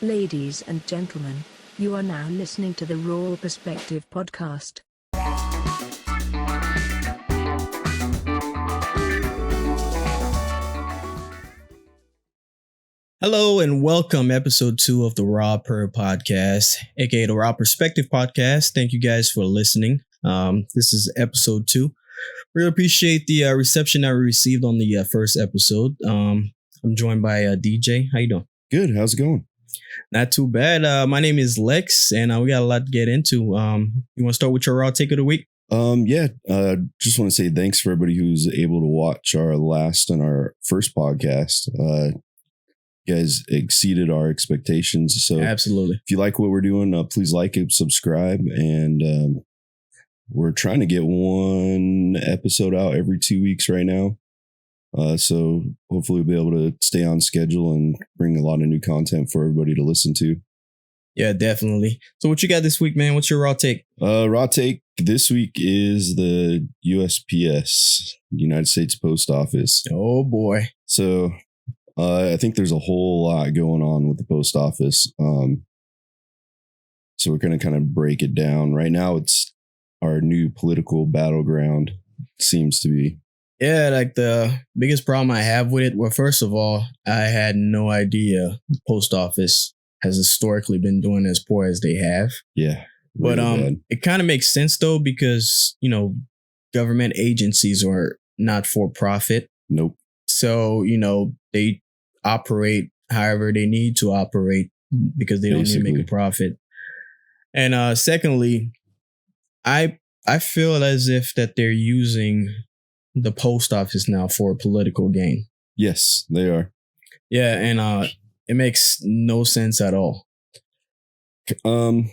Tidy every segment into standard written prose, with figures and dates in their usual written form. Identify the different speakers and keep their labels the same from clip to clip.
Speaker 1: Ladies and gentlemen, you are now listening to the Raw Perspective podcast.
Speaker 2: Hello and welcome, episode 2 of the Raw Per podcast, aka the Raw Perspective podcast. Thank you guys for listening. This is episode 2. Really appreciate the reception that we received on the first episode. I'm joined by DJ. How you doing?
Speaker 3: Good. How's it going?
Speaker 2: Not too bad. My name is Lex, and we got a lot to get into. You want to start with your Raw take of the week?
Speaker 3: Just want to say thanks for everybody who's able to watch our last and our first podcast. You guys exceeded our expectations. So
Speaker 2: Absolutely.
Speaker 3: If you like what we're doing, please like it, subscribe, and we're trying to get one episode out every 2 weeks right now. So hopefully we'll be able to stay on schedule and bring a lot of new content for everybody to listen to.
Speaker 2: Yeah, definitely. So what you got this week, man? What's your Raw take?
Speaker 3: Raw take this week is the USPS, United States Post Office.
Speaker 2: Oh boy.
Speaker 3: So I think there's a whole lot going on with the post office. So we're going to kind of break it down. Right now, it's our new political battleground, seems to be.
Speaker 2: Yeah, like the biggest problem I have with it, well, first of all, I had no idea the post office has historically been doing as poor as they have.
Speaker 3: Yeah.
Speaker 2: But
Speaker 3: bad.
Speaker 2: it kind of makes sense, though, because, government agencies are not for profit.
Speaker 3: Nope.
Speaker 2: So, they operate however they need to operate because they don't need to make a profit. And secondly, I feel as if that they're using the post office now for a political gain.
Speaker 3: Yes, they are.
Speaker 2: Yeah, and it makes no sense at all.
Speaker 3: If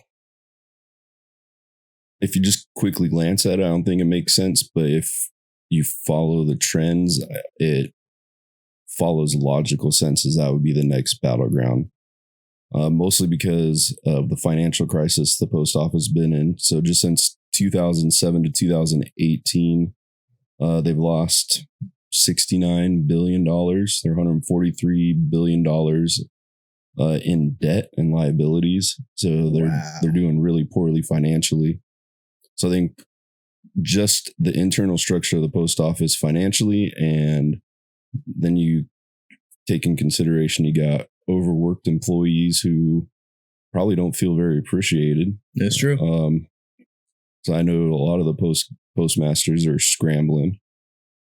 Speaker 3: you just quickly glance at it, I don't think it makes sense. But if you follow the trends, it follows logical senses. That would be the next battleground. Mostly because of the financial crisis the post office has been in. So just since 2007 to 2018, they've lost $69 billion. They're $143 billion in debt and liabilities. So they're doing really poorly financially. So I think just the internal structure of the post office financially, and then you take in consideration you got overworked employees who probably don't feel very appreciated.
Speaker 2: That's true.
Speaker 3: So I know a lot of the postmasters are scrambling.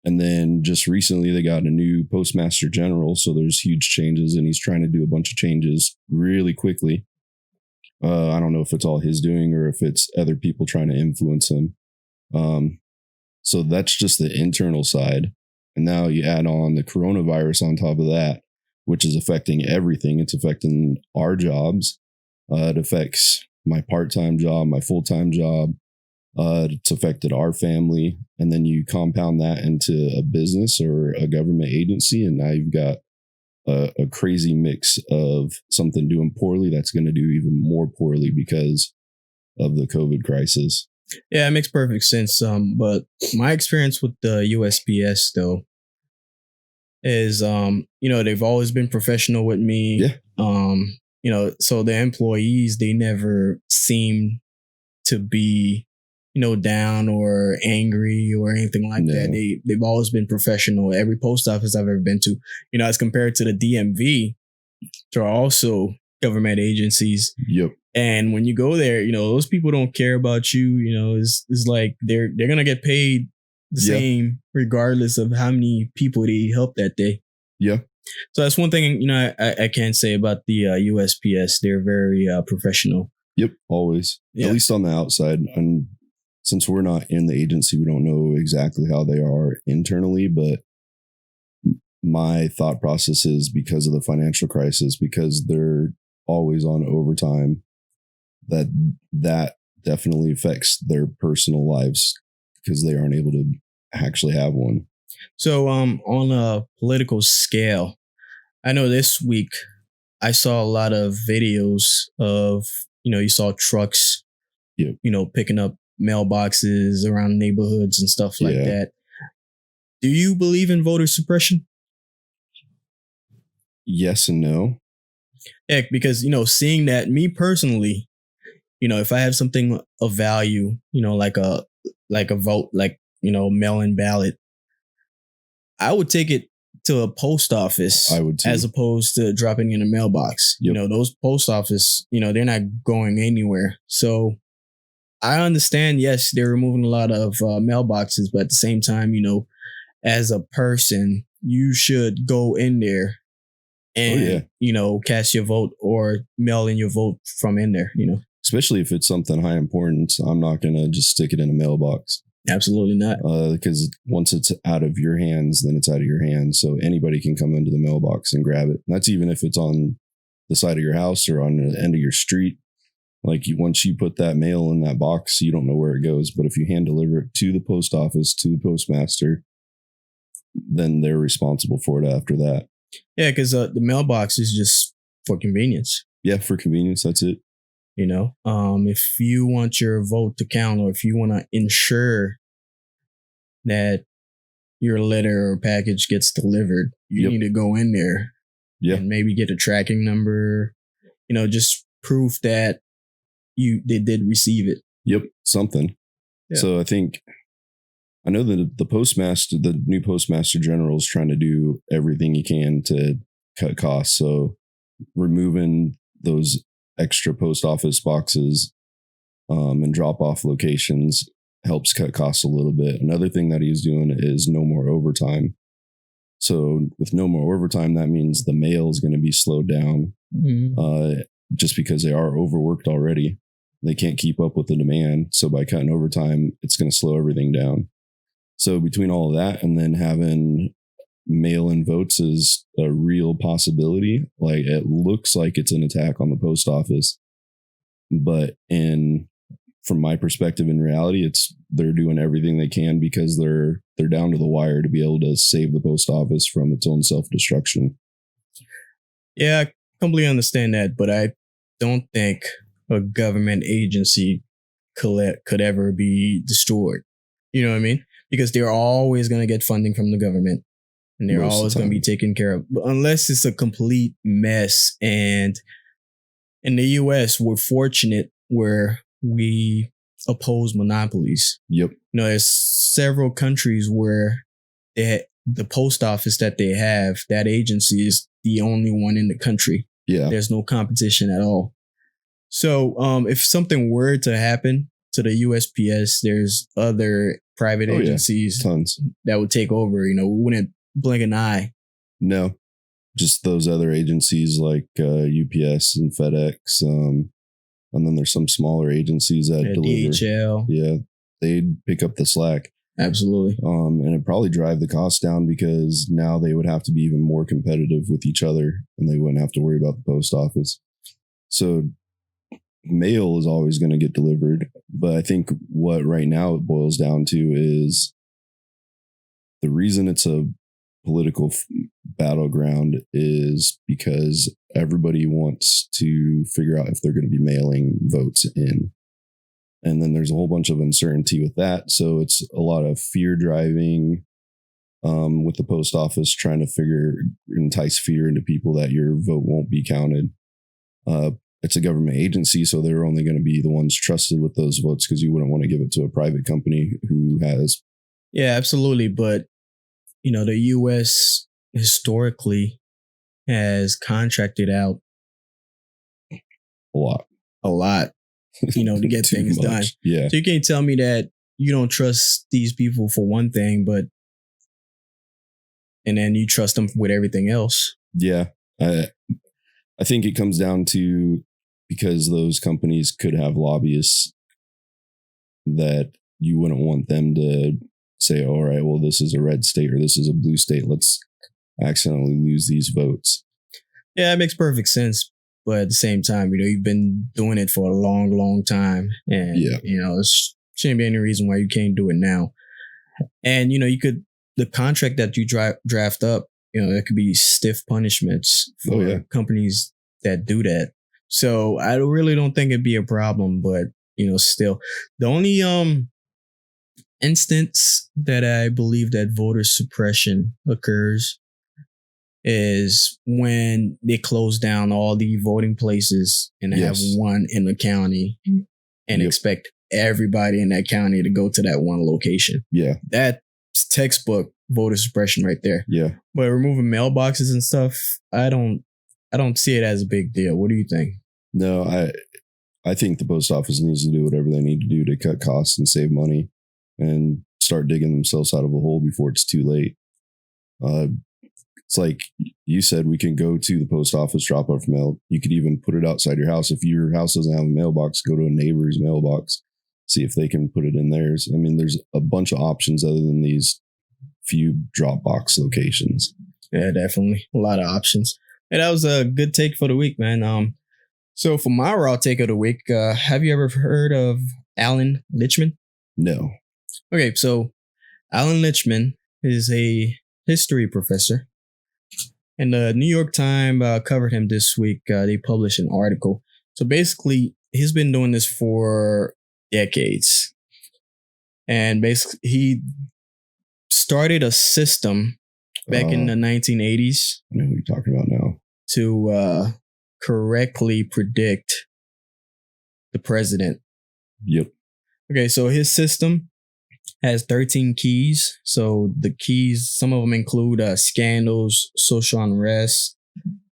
Speaker 3: And then just recently they got a new postmaster general. So there's huge changes and he's trying to do a bunch of changes really quickly. I don't know if it's all his doing or if it's other people trying to influence him. So that's just the internal side. And now you add on the coronavirus on top of that, which is affecting everything. It's affecting our jobs. It affects my part-time job, my full-time job. It's affected our family. And then you compound that into a business or a government agency. And now you've got a crazy mix of something doing poorly that's going to do even more poorly because of the COVID crisis.
Speaker 2: Yeah, it makes perfect sense. But my experience with the USPS, though, is, they've always been professional with me.
Speaker 3: Yeah.
Speaker 2: So the employees, they never seem to be, down or angry or anything like that. They've always been professional. Every post office I've ever been to, as compared to the DMV, there are also government agencies.
Speaker 3: Yep.
Speaker 2: And when you go there, those people don't care about you. It's like they're going to get paid the same regardless of how many people they help that day.
Speaker 3: Yeah.
Speaker 2: So that's one thing, I can say about the USPS. They're very professional.
Speaker 3: Yep. Always.
Speaker 2: Yeah.
Speaker 3: At least on the outside. And since we're not in the agency, we don't know exactly how they are internally, but my thought process is because of the financial crisis, because they're always on overtime, that definitely affects their personal lives because they aren't able to actually have one.
Speaker 2: So on a political scale, I know this week I saw a lot of videos of, you saw trucks, picking up mailboxes around neighborhoods and stuff like that. Do you believe in voter suppression?
Speaker 3: Yes and no.
Speaker 2: Yeah, because, seeing that, me personally, if I have something of value, like a vote, like, mail-in ballot, I would take it to a post office.
Speaker 3: I would too.
Speaker 2: As opposed to dropping in a mailbox.
Speaker 3: Yep.
Speaker 2: Those post office, they're not going anywhere. So I understand, yes, they're removing a lot of mailboxes, but at the same time, as a person, you should go in there and, cast your vote or mail in your vote from in there,
Speaker 3: Especially if it's something high importance. I'm not going to just stick it in a mailbox.
Speaker 2: Absolutely not.
Speaker 3: Because once it's out of your hands, then it's out of your hands. So anybody can come into the mailbox and grab it. And that's even if it's on the side of your house or on the end of your street. Like once you put that mail in that box, you don't know where it goes. But if you hand deliver it to the post office, to the postmaster, then they're responsible for it after that.
Speaker 2: Yeah, because the mailbox is just for convenience.
Speaker 3: Yeah, for convenience. That's it.
Speaker 2: If you want your vote to count, or if you want to ensure that your letter or package gets delivered, you need to go in there and maybe get a tracking number, just proof that they did receive it.
Speaker 3: Yep, something. Yeah. So I know that the new postmaster general is trying to do everything he can to cut costs. So removing those extra post office boxes and drop off locations helps cut costs a little bit. Another thing that he's doing is no more overtime. So with no more overtime, that means the mail is going to be slowed down just because they are overworked already. They can't keep up with the demand. So by cutting overtime, it's going to slow everything down. So between all of that and then having mail-in votes is a real possibility. Like it looks like it's an attack on the post office, but from my perspective, in reality, they're doing everything they can because they're down to the wire to be able to save the post office from its own self-destruction.
Speaker 2: Yeah, I completely understand that, but I don't think a government agency could ever be destroyed. You know what I mean? Because they're always going to get funding from the government. And they're always going to be taken care of. But unless it's a complete mess. And in the US, we're fortunate where we oppose monopolies.
Speaker 3: Yep.
Speaker 2: There's several countries where the post office that they have, that agency is the only one in the country.
Speaker 3: Yeah.
Speaker 2: There's no competition at all. So if something were to happen to the USPS, there's other private agencies
Speaker 3: tons
Speaker 2: that would take over. We wouldn't blink an eye.
Speaker 3: No, just those other agencies like UPS and FedEx. And then there's some smaller agencies that deliver. DHL. Yeah, they'd pick up the slack.
Speaker 2: Absolutely.
Speaker 3: And it'd probably drive the cost down because now they would have to be even more competitive with each other and they wouldn't have to worry about the post office. So mail is always going to get delivered. But I think what right now it boils down to is the reason it's a political battleground is because everybody wants to figure out if they're going to be mailing votes in. And then there's a whole bunch of uncertainty with that. So it's a lot of fear driving with the post office, trying to entice fear into people that your vote won't be counted. It's a government agency, so they're only going to be the ones trusted with those votes because you wouldn't want to give it to a private company who has.
Speaker 2: Yeah, absolutely. But, the U.S. historically has contracted out
Speaker 3: a lot,
Speaker 2: to get things done.
Speaker 3: Yeah.
Speaker 2: So you can't tell me that you don't trust these people for one thing, and then you trust them with everything else.
Speaker 3: Yeah. I think it comes down to because those companies could have lobbyists that you wouldn't want them to say, all right, well, this is a red state or this is a blue state. Let's accidentally lose these votes.
Speaker 2: Yeah, it makes perfect sense. But at the same time, you've been doing it for a long, long time. And, there shouldn't be any reason why you can't do it now. And, the contract that you draft up, there could be stiff punishments for companies that do that. So I really don't think it'd be a problem, but, still. The only instance that I believe that voter suppression occurs is when they close down all the voting places and have one in the county and expect everybody in that county to go to that one location.
Speaker 3: Yeah.
Speaker 2: That's textbook voter suppression right there.
Speaker 3: Yeah.
Speaker 2: But removing mailboxes and stuff, I don't see it as a big deal. What do you think?
Speaker 3: No, I think the post office needs to do whatever they need to do to cut costs and save money and start digging themselves out of a hole before it's too late. It's like you said, we can go to the post office, drop off mail. You could even put it outside your house. If your house doesn't have a mailbox, go to a neighbor's mailbox, see if they can put it in theirs. I mean, there's a bunch of options other than these few drop box locations.
Speaker 2: Yeah, definitely. A lot of options. And that was a good take for the week, man. So for my raw take of the week, have you ever heard of Alan Lichman?
Speaker 3: No.
Speaker 2: Okay, so Alan Lichman is a history professor. And the New York Times covered him this week. They published an article. So basically, he's been doing this for decades. And basically, he started a system back in the 1980s.
Speaker 3: I know who you're talking about now.
Speaker 2: To correctly predict the president.
Speaker 3: Yep. Okay,
Speaker 2: so his system has 13 keys. So the keys, some of them include scandals, social unrest,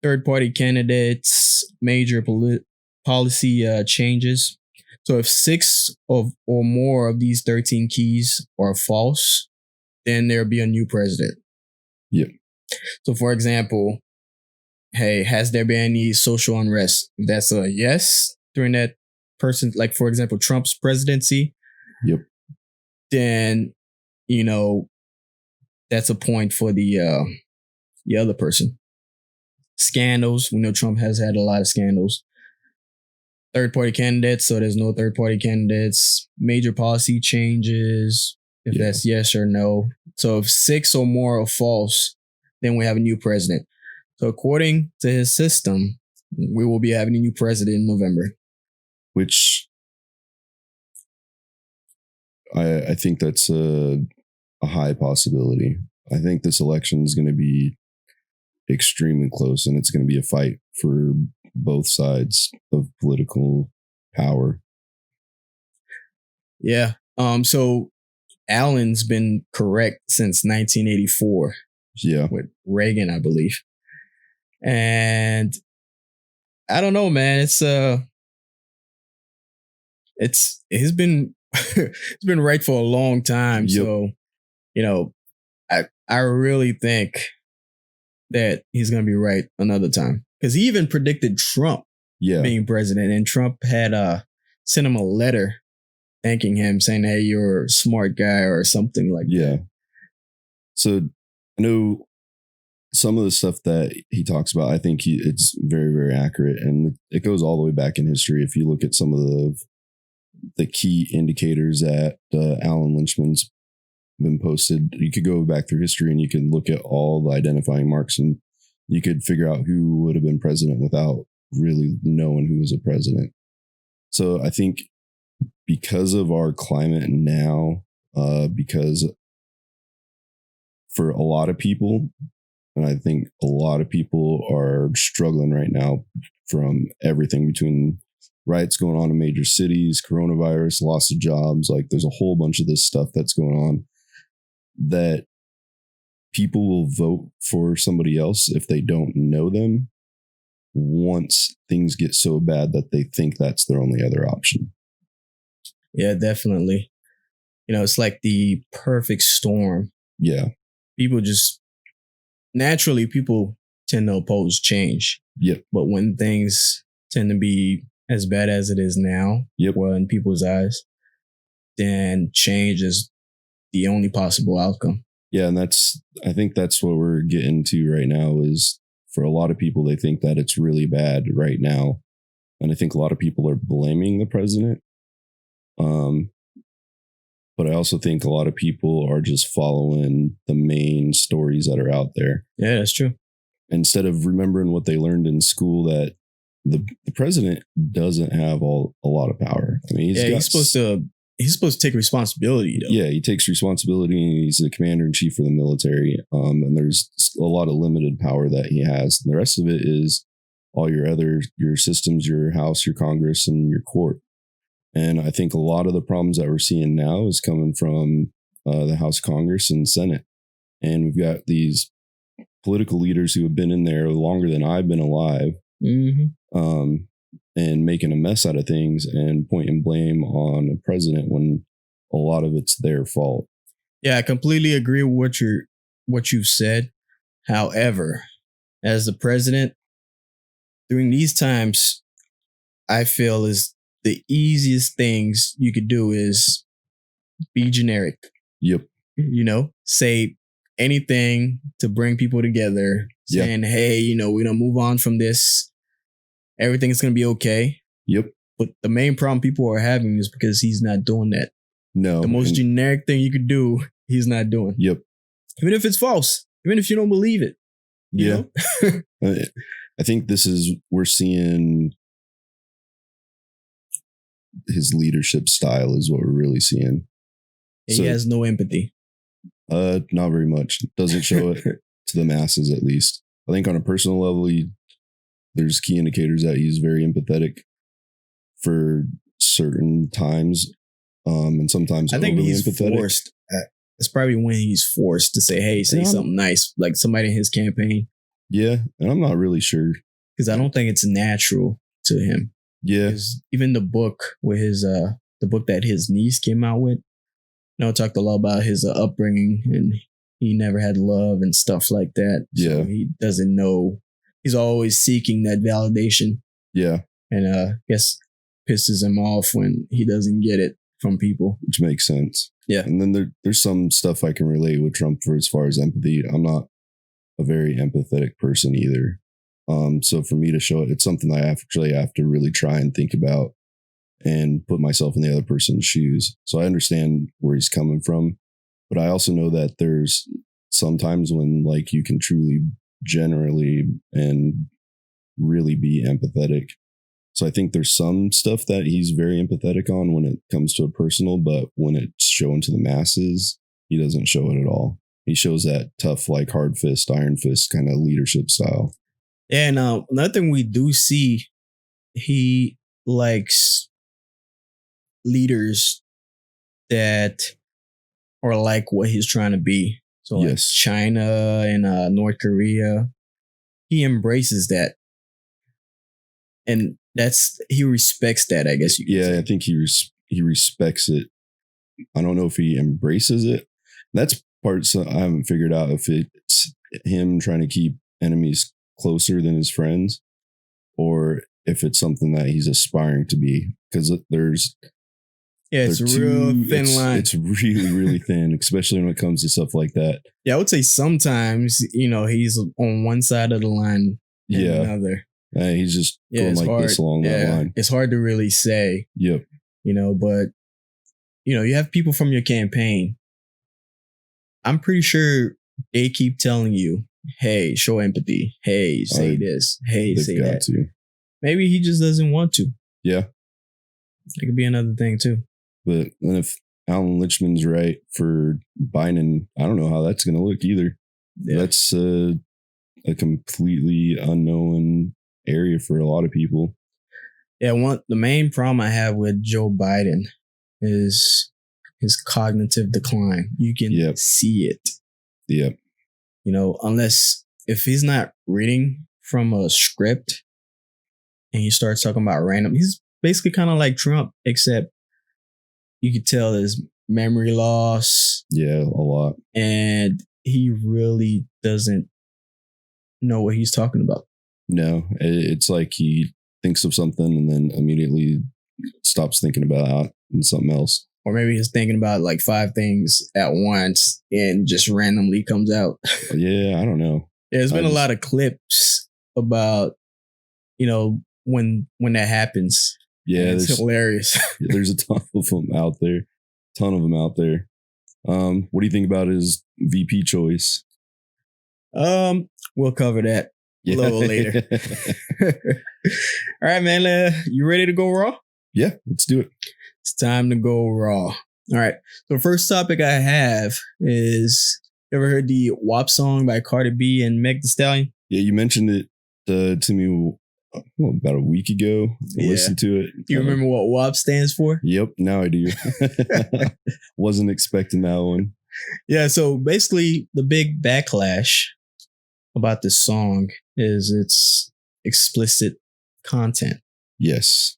Speaker 2: third-party candidates, major policy changes. So if 6 or more of these 13 keys are false, then there'll be a new president.
Speaker 3: Yep.
Speaker 2: So for example, hey, has there been any social unrest? If that's a yes during that person, like for example, Trump's presidency.
Speaker 3: Yep.
Speaker 2: Then, that's a point for the other person. Scandals. We know Trump has had a lot of scandals. Third-party candidates, so there's no third-party candidates. Major policy changes, if that's yes or no. So if 6 or more are false, then we have a new president. So according to his system, we will be having a new president in November.
Speaker 3: Which I think that's a high possibility. I think this election is going to be extremely close, and it's going to be a fight for both sides of political power.
Speaker 2: Yeah. So Allen's been correct since 1984.
Speaker 3: Yeah.
Speaker 2: With Reagan, I believe. And I don't know, man. He's been it's been right for a long time. Yep. So, I really think that he's gonna be right another time. Because he even predicted Trump being president, and Trump had sent him a letter thanking him, saying, hey, you're a smart guy or something like that.
Speaker 3: Yeah. So I know some of the stuff that he talks about, I think it's very, very accurate. And it goes all the way back in history. If you look at some of the key indicators that Alan Lichman's been posted, you could go back through history and you can look at all the identifying marks and you could figure out who would have been president without really knowing who was a president. So I think because of our climate now, because for a lot of people, and I think a lot of people are struggling right now from everything between riots going on in major cities, coronavirus, loss of jobs. Like there's a whole bunch of this stuff that's going on that people will vote for somebody else if they don't know them once things get so bad that they think that's their only other option.
Speaker 2: Yeah, definitely. It's like the perfect storm.
Speaker 3: Yeah.
Speaker 2: People tend to oppose change.
Speaker 3: Yep.
Speaker 2: But when things tend to be as bad as it is now, well, in people's eyes, then change is the only possible outcome. Yeah,
Speaker 3: and I think that's what we're getting to right now is for a lot of people, they think that it's really bad right now. And I think a lot of people are blaming the president. But I also think a lot of people are just following the main stories that are out there.
Speaker 2: Yeah, that's true.
Speaker 3: Instead of remembering what they learned in school, that the president doesn't have a lot of power. I mean, he's supposed to
Speaker 2: he's supposed to take responsibility, though.
Speaker 3: Yeah, he takes responsibility. He's the commander-in-chief for the military. And there's a lot of limited power that he has. And the rest of it is all your systems, your House, your Congress, and your court. And I think a lot of the problems that we're seeing now is coming from the House, Congress, and Senate. And we've got these political leaders who have been in there longer than I've been alive, and making a mess out of things and pointing blame on the president when a lot of it's their fault.
Speaker 2: Yeah, I completely agree with what you've said. However, as the president, during these times, I feel is the easiest things you could do is be generic.
Speaker 3: Yep.
Speaker 2: Say anything to bring people together, saying, hey, we're going to move on from this. Everything's going to be okay.
Speaker 3: Yep.
Speaker 2: But the main problem people are having is because he's not doing that.
Speaker 3: No.
Speaker 2: The most generic thing you could do, he's not doing.
Speaker 3: Yep.
Speaker 2: Even if it's false, even if you don't believe it.
Speaker 3: Yeah. I think we're seeing his leadership style is what we're really seeing.
Speaker 2: He has no empathy.
Speaker 3: Not very much. Doesn't show it to the masses, at least. I think on a personal level, there's key indicators that he's very empathetic for certain times, and sometimes
Speaker 2: I think he's
Speaker 3: empathetic.
Speaker 2: Forced. It's probably when he's forced to say, "Hey, say something nice," like somebody in his campaign.
Speaker 3: Yeah, and I'm not really sure
Speaker 2: because I don't think it's natural to him.
Speaker 3: Yeah,
Speaker 2: even the book with the book that his niece came out with, talked a lot about his upbringing, and he never had love and stuff like that. So he doesn't know. He's always seeking that validation. Yeah. And I guess pisses him off when he doesn't get it from people.
Speaker 3: Which makes sense.
Speaker 2: Yeah.
Speaker 3: And then there's some stuff I can relate with Trump for as far as empathy. I'm not a very empathetic person either. So for me to show it, it's something I actually have to really try and think about and put myself in the other person's shoes. So I understand where he's coming from, but I also know that there's sometimes when like you can truly generally and really be empathetic. So I think there's some stuff that he's very empathetic on when it comes to a personal, but when it's shown to the masses, he doesn't show it at all. He shows that tough, like hard fist, iron fist kind of leadership style.
Speaker 2: Yeah, and another thing we do see, he likes leaders that are like what he's trying to be. So like China and North Korea, he embraces that. And he respects that, I guess you could say.
Speaker 3: I think he respects it. I don't know if he embraces it. That's parts I haven't figured out if it's him trying to keep enemies closer than his friends or if it's something that he's aspiring to be. Because
Speaker 2: it's a real thin line.
Speaker 3: It's really, really thin, especially when it comes to stuff like that.
Speaker 2: Yeah, I would say sometimes, he's on one side of the line and another.
Speaker 3: He's just going like this along that line.
Speaker 2: It's hard to really say.
Speaker 3: Yep.
Speaker 2: But, you have people from your campaign. I'm pretty sure they keep telling you, hey, show empathy. Hey, say this. Hey, say that. To. Maybe he just doesn't want to. Yeah. It could be another thing too.
Speaker 3: But then if Alan Lichman's right for Biden, I don't know how that's going to look either. Yeah. That's a completely unknown area for a lot of people.
Speaker 2: Yeah, the main problem I have with Joe Biden is his cognitive decline. You can see it.
Speaker 3: Yep.
Speaker 2: Unless if he's not reading from a script and he starts talking about random, he's basically kind of like Trump, except you could tell his memory loss.
Speaker 3: Yeah, a lot.
Speaker 2: And he really doesn't know what he's talking about.
Speaker 3: No, it's like he thinks of something and then immediately stops thinking about something else.
Speaker 2: Or maybe he's thinking about like 5 things at once and just randomly comes out.
Speaker 3: Yeah, I don't know.
Speaker 2: There's been a lot of clips about, when that happens.
Speaker 3: Yeah,
Speaker 2: it's hilarious.
Speaker 3: There's a ton of them out there. What do you think about his VP choice?
Speaker 2: We'll cover that a little later. All right, man. You ready to go raw?
Speaker 3: Yeah, let's do it.
Speaker 2: It's time to go raw. All right. So first topic I have is, you ever heard the WAP song by Cardi B and Meg Thee Stallion?
Speaker 3: Yeah, you mentioned it to me about a week ago. I listened to it.
Speaker 2: Do you remember what WAP stands for?
Speaker 3: Yep, now I do. Wasn't expecting that one.
Speaker 2: Yeah, so basically the big backlash about this song is it's explicit content.
Speaker 3: Yes.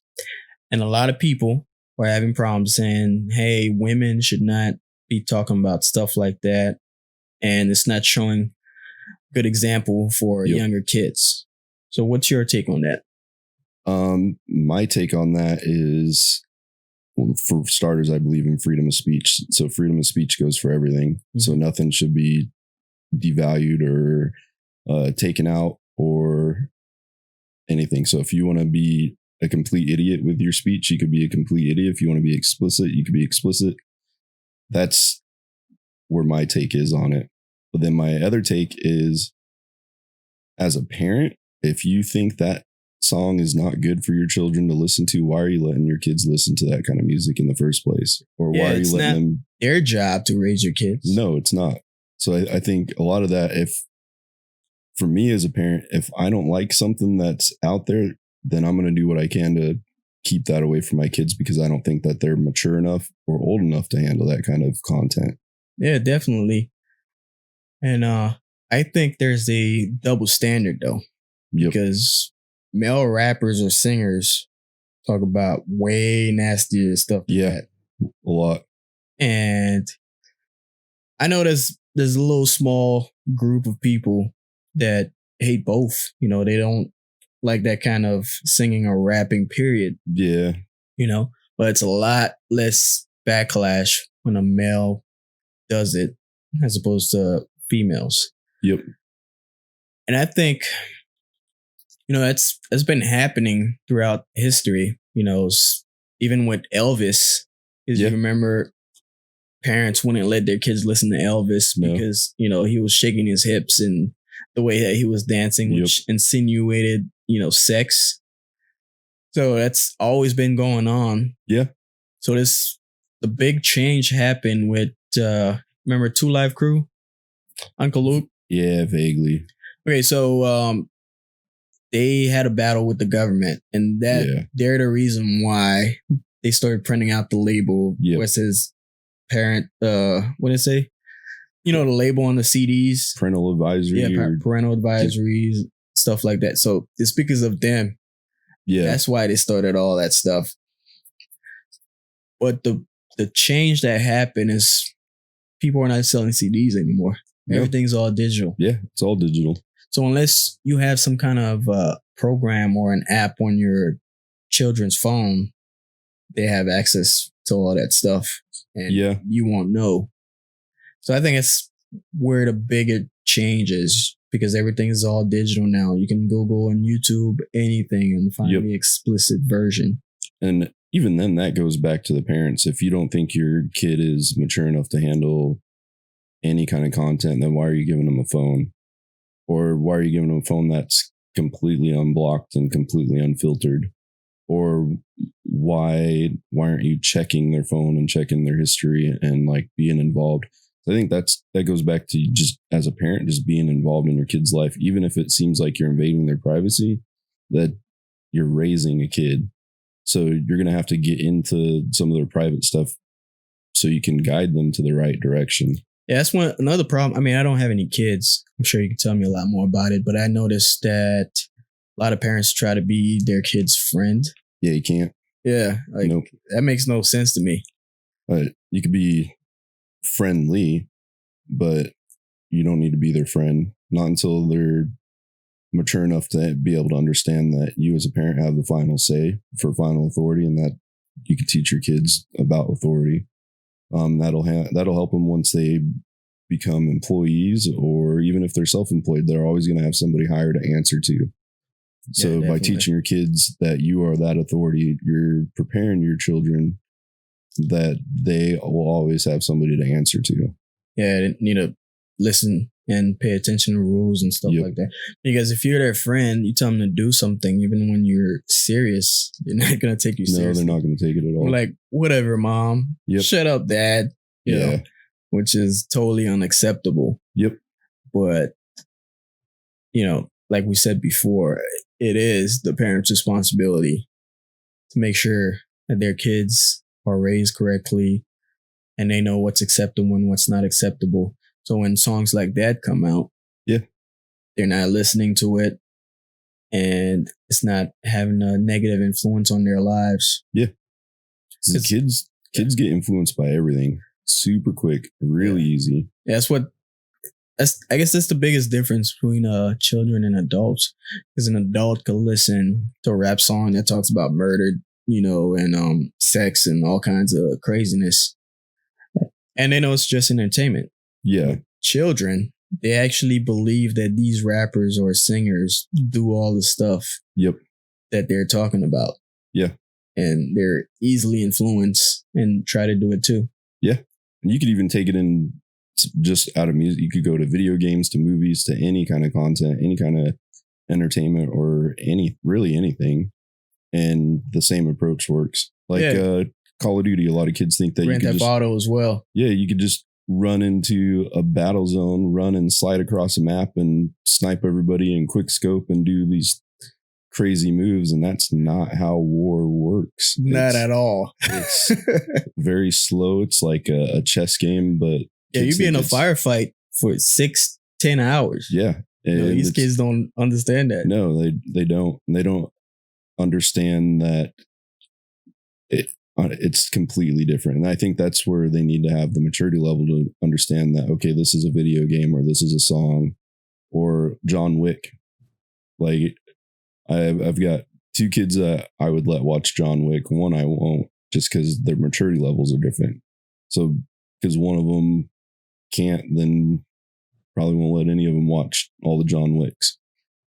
Speaker 2: And a lot of people are having problems saying, hey, women should not be talking about stuff like that. And it's not showing good example for younger kids. So what's your take on that?
Speaker 3: My take on that is, well, for starters, I believe in freedom of speech. So freedom of speech goes for everything. Mm-hmm. So nothing should be devalued or taken out or anything. So if you want to be a complete idiot with your speech, you could be a complete idiot. If you want to be explicit, you could be explicit. That's where my take is on it. But then my other take is, as a parent, if you think that song is not good for your children to listen to, why are you letting your kids listen to that kind of music in the first place? Or why are you letting them?
Speaker 2: Their job to raise your kids.
Speaker 3: No, it's not. So I think a lot of that, for me as a parent, if I don't like something that's out there, then I'm going to do what I can to keep that away from my kids, because I don't think that they're mature enough or old enough to handle that kind of content.
Speaker 2: Yeah, definitely. And I think there's a double standard though, because male rappers or singers talk about way nastier stuff.
Speaker 3: A lot.
Speaker 2: And I know there's a little small group of people that hate both. You know, they don't like that kind of singing or rapping, period.
Speaker 3: Yeah.
Speaker 2: You know, but it's a lot less backlash when a male does it as opposed to females.
Speaker 3: Yep.
Speaker 2: And I think, you know, that's been happening throughout history. You know, even with Elvis, because you remember parents wouldn't let their kids listen to Elvis because, you know, he was shaking his hips and the way that he was dancing, which insinuated, you know, sex. So that's always been going on.
Speaker 3: Yeah.
Speaker 2: So the big change happened with, remember 2 Live Crew? Uncle Luke?
Speaker 3: Yeah, vaguely.
Speaker 2: Okay, so they had a battle with the government, and they're the reason why they started printing out the label where it says parent, what did it say? You know, the label on the CDs.
Speaker 3: Parental advisory.
Speaker 2: Yeah, parental advisories, stuff like that. So it's because of them. Yeah. That's why they started all that stuff. But the change that happened is people are not selling CDs anymore. Everything's all digital.
Speaker 3: Yeah, it's all digital.
Speaker 2: So unless you have some kind of program or an app on your children's phone, they have access to all that stuff. And you won't know. So I think it's where the bigger change is, because everything is all digital now. You can Google and YouTube anything and find the explicit version.
Speaker 3: And even then, that goes back to the parents. If you don't think your kid is mature enough to handle any kind of content, then why are you giving them a phone? Or why are you giving them a phone that's completely unblocked and completely unfiltered? Or why aren't you checking their phone and checking their history and like being involved? I think that goes back to just as a parent, just being involved in your kid's life, even if it seems like you're invading their privacy, that you're raising a kid. So you're going to have to get into some of their private stuff so you can guide them to the right direction.
Speaker 2: Yeah, that's another problem. I mean, I don't have any kids. I'm sure you can tell me a lot more about it, but I noticed that a lot of parents try to be their kid's friend.
Speaker 3: Yeah, you can't.
Speaker 2: Yeah, like that makes no sense to me.
Speaker 3: You could be friendly, but you don't need to be their friend. Not until they're mature enough to be able to understand that you as a parent have the final say for final authority, and that you can teach your kids about authority. That'll help them once they become employees, or even if they're self-employed, they're always going to have somebody hired to answer to. So by teaching your kids that you are that authority, you're preparing your children that they will always have somebody to answer to.
Speaker 2: Yeah, they need to listen and pay attention to rules and stuff
Speaker 3: Yep.
Speaker 2: like that. Because if you're their friend, you tell them to do something, even when you're serious, they're not going to take you
Speaker 3: No,
Speaker 2: seriously.
Speaker 3: they're not going to take it at all.
Speaker 2: Like, whatever, mom.
Speaker 3: Yep.
Speaker 2: Shut up, dad. You
Speaker 3: Yeah.
Speaker 2: know, which is totally unacceptable.
Speaker 3: Yep.
Speaker 2: But, you know, like we said before, it is the parent's responsibility to make sure that their kids are raised correctly and they know what's acceptable and what's not acceptable. So when songs like that come out,
Speaker 3: Yeah.
Speaker 2: they're not listening to it and it's not having a negative influence on their lives.
Speaker 3: The kids get influenced by everything super quick, really easy.
Speaker 2: I guess that's the biggest difference between children and adults. Because an adult could listen to a rap song that talks about murder, you know, and sex and all kinds of craziness, and they know it's just entertainment.
Speaker 3: Yeah.
Speaker 2: Children, they actually believe that these rappers or singers do all the stuff
Speaker 3: Yep.
Speaker 2: that they're talking about.
Speaker 3: Yeah.
Speaker 2: And they're easily influenced and try to do it too.
Speaker 3: And you could even take it in just out of music. You could go to video games, to movies, to any kind of content, any kind of entertainment, or really anything. And the same approach works. Like Call of Duty, a lot of kids think that
Speaker 2: Grand
Speaker 3: you could
Speaker 2: Theft Auto as well.
Speaker 3: Yeah, you could just run into a battle zone, run and slide across a map and snipe everybody in quick scope and do these crazy moves. And that's not how war works.
Speaker 2: Not at all.
Speaker 3: It's very slow. It's like a chess game, but
Speaker 2: yeah, you'd be in a firefight for 6-10 hours.
Speaker 3: Yeah.
Speaker 2: You know, these kids don't understand that.
Speaker 3: No, they don't. They don't understand that it's completely different. And I think that's where they need to have the maturity level to understand that, okay, this is a video game, or this is a song, or John Wick. Like, I've got 2 kids that I would let watch John Wick. One I won't, just because their maturity levels are different. So because one of them can't, then probably won't let any of them watch all the John Wicks.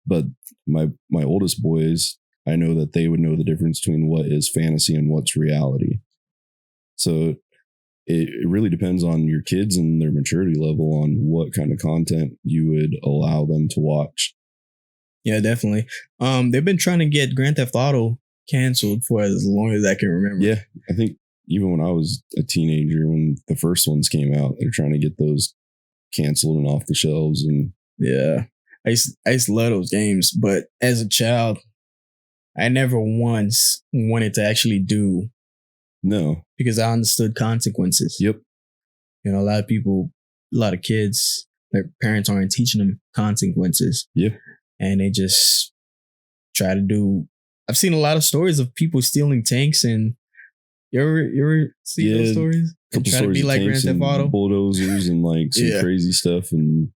Speaker 3: But my oldest boys, I know that they would know the difference between what is fantasy and what's reality. So it really depends on your kids and their maturity level on what kind of content you would allow them to watch.
Speaker 2: Yeah, definitely. They've been trying to get Grand Theft Auto canceled for as long as I can remember.
Speaker 3: Yeah, I think even when I was a teenager, when the first ones came out, they're trying to get those canceled and off the shelves. And
Speaker 2: yeah, I used to love those games, but as a child, I never once wanted to actually do.
Speaker 3: No,
Speaker 2: because I understood consequences.
Speaker 3: Yep.
Speaker 2: You know, a lot of kids, their parents aren't teaching them consequences.
Speaker 3: Yeah.
Speaker 2: And they just try to do. I've seen a lot of stories of people stealing tanks, and you ever see those stories?
Speaker 3: Couple
Speaker 2: try
Speaker 3: stories
Speaker 2: to be like Grand Theft Auto,
Speaker 3: bulldozers, and like some crazy stuff, and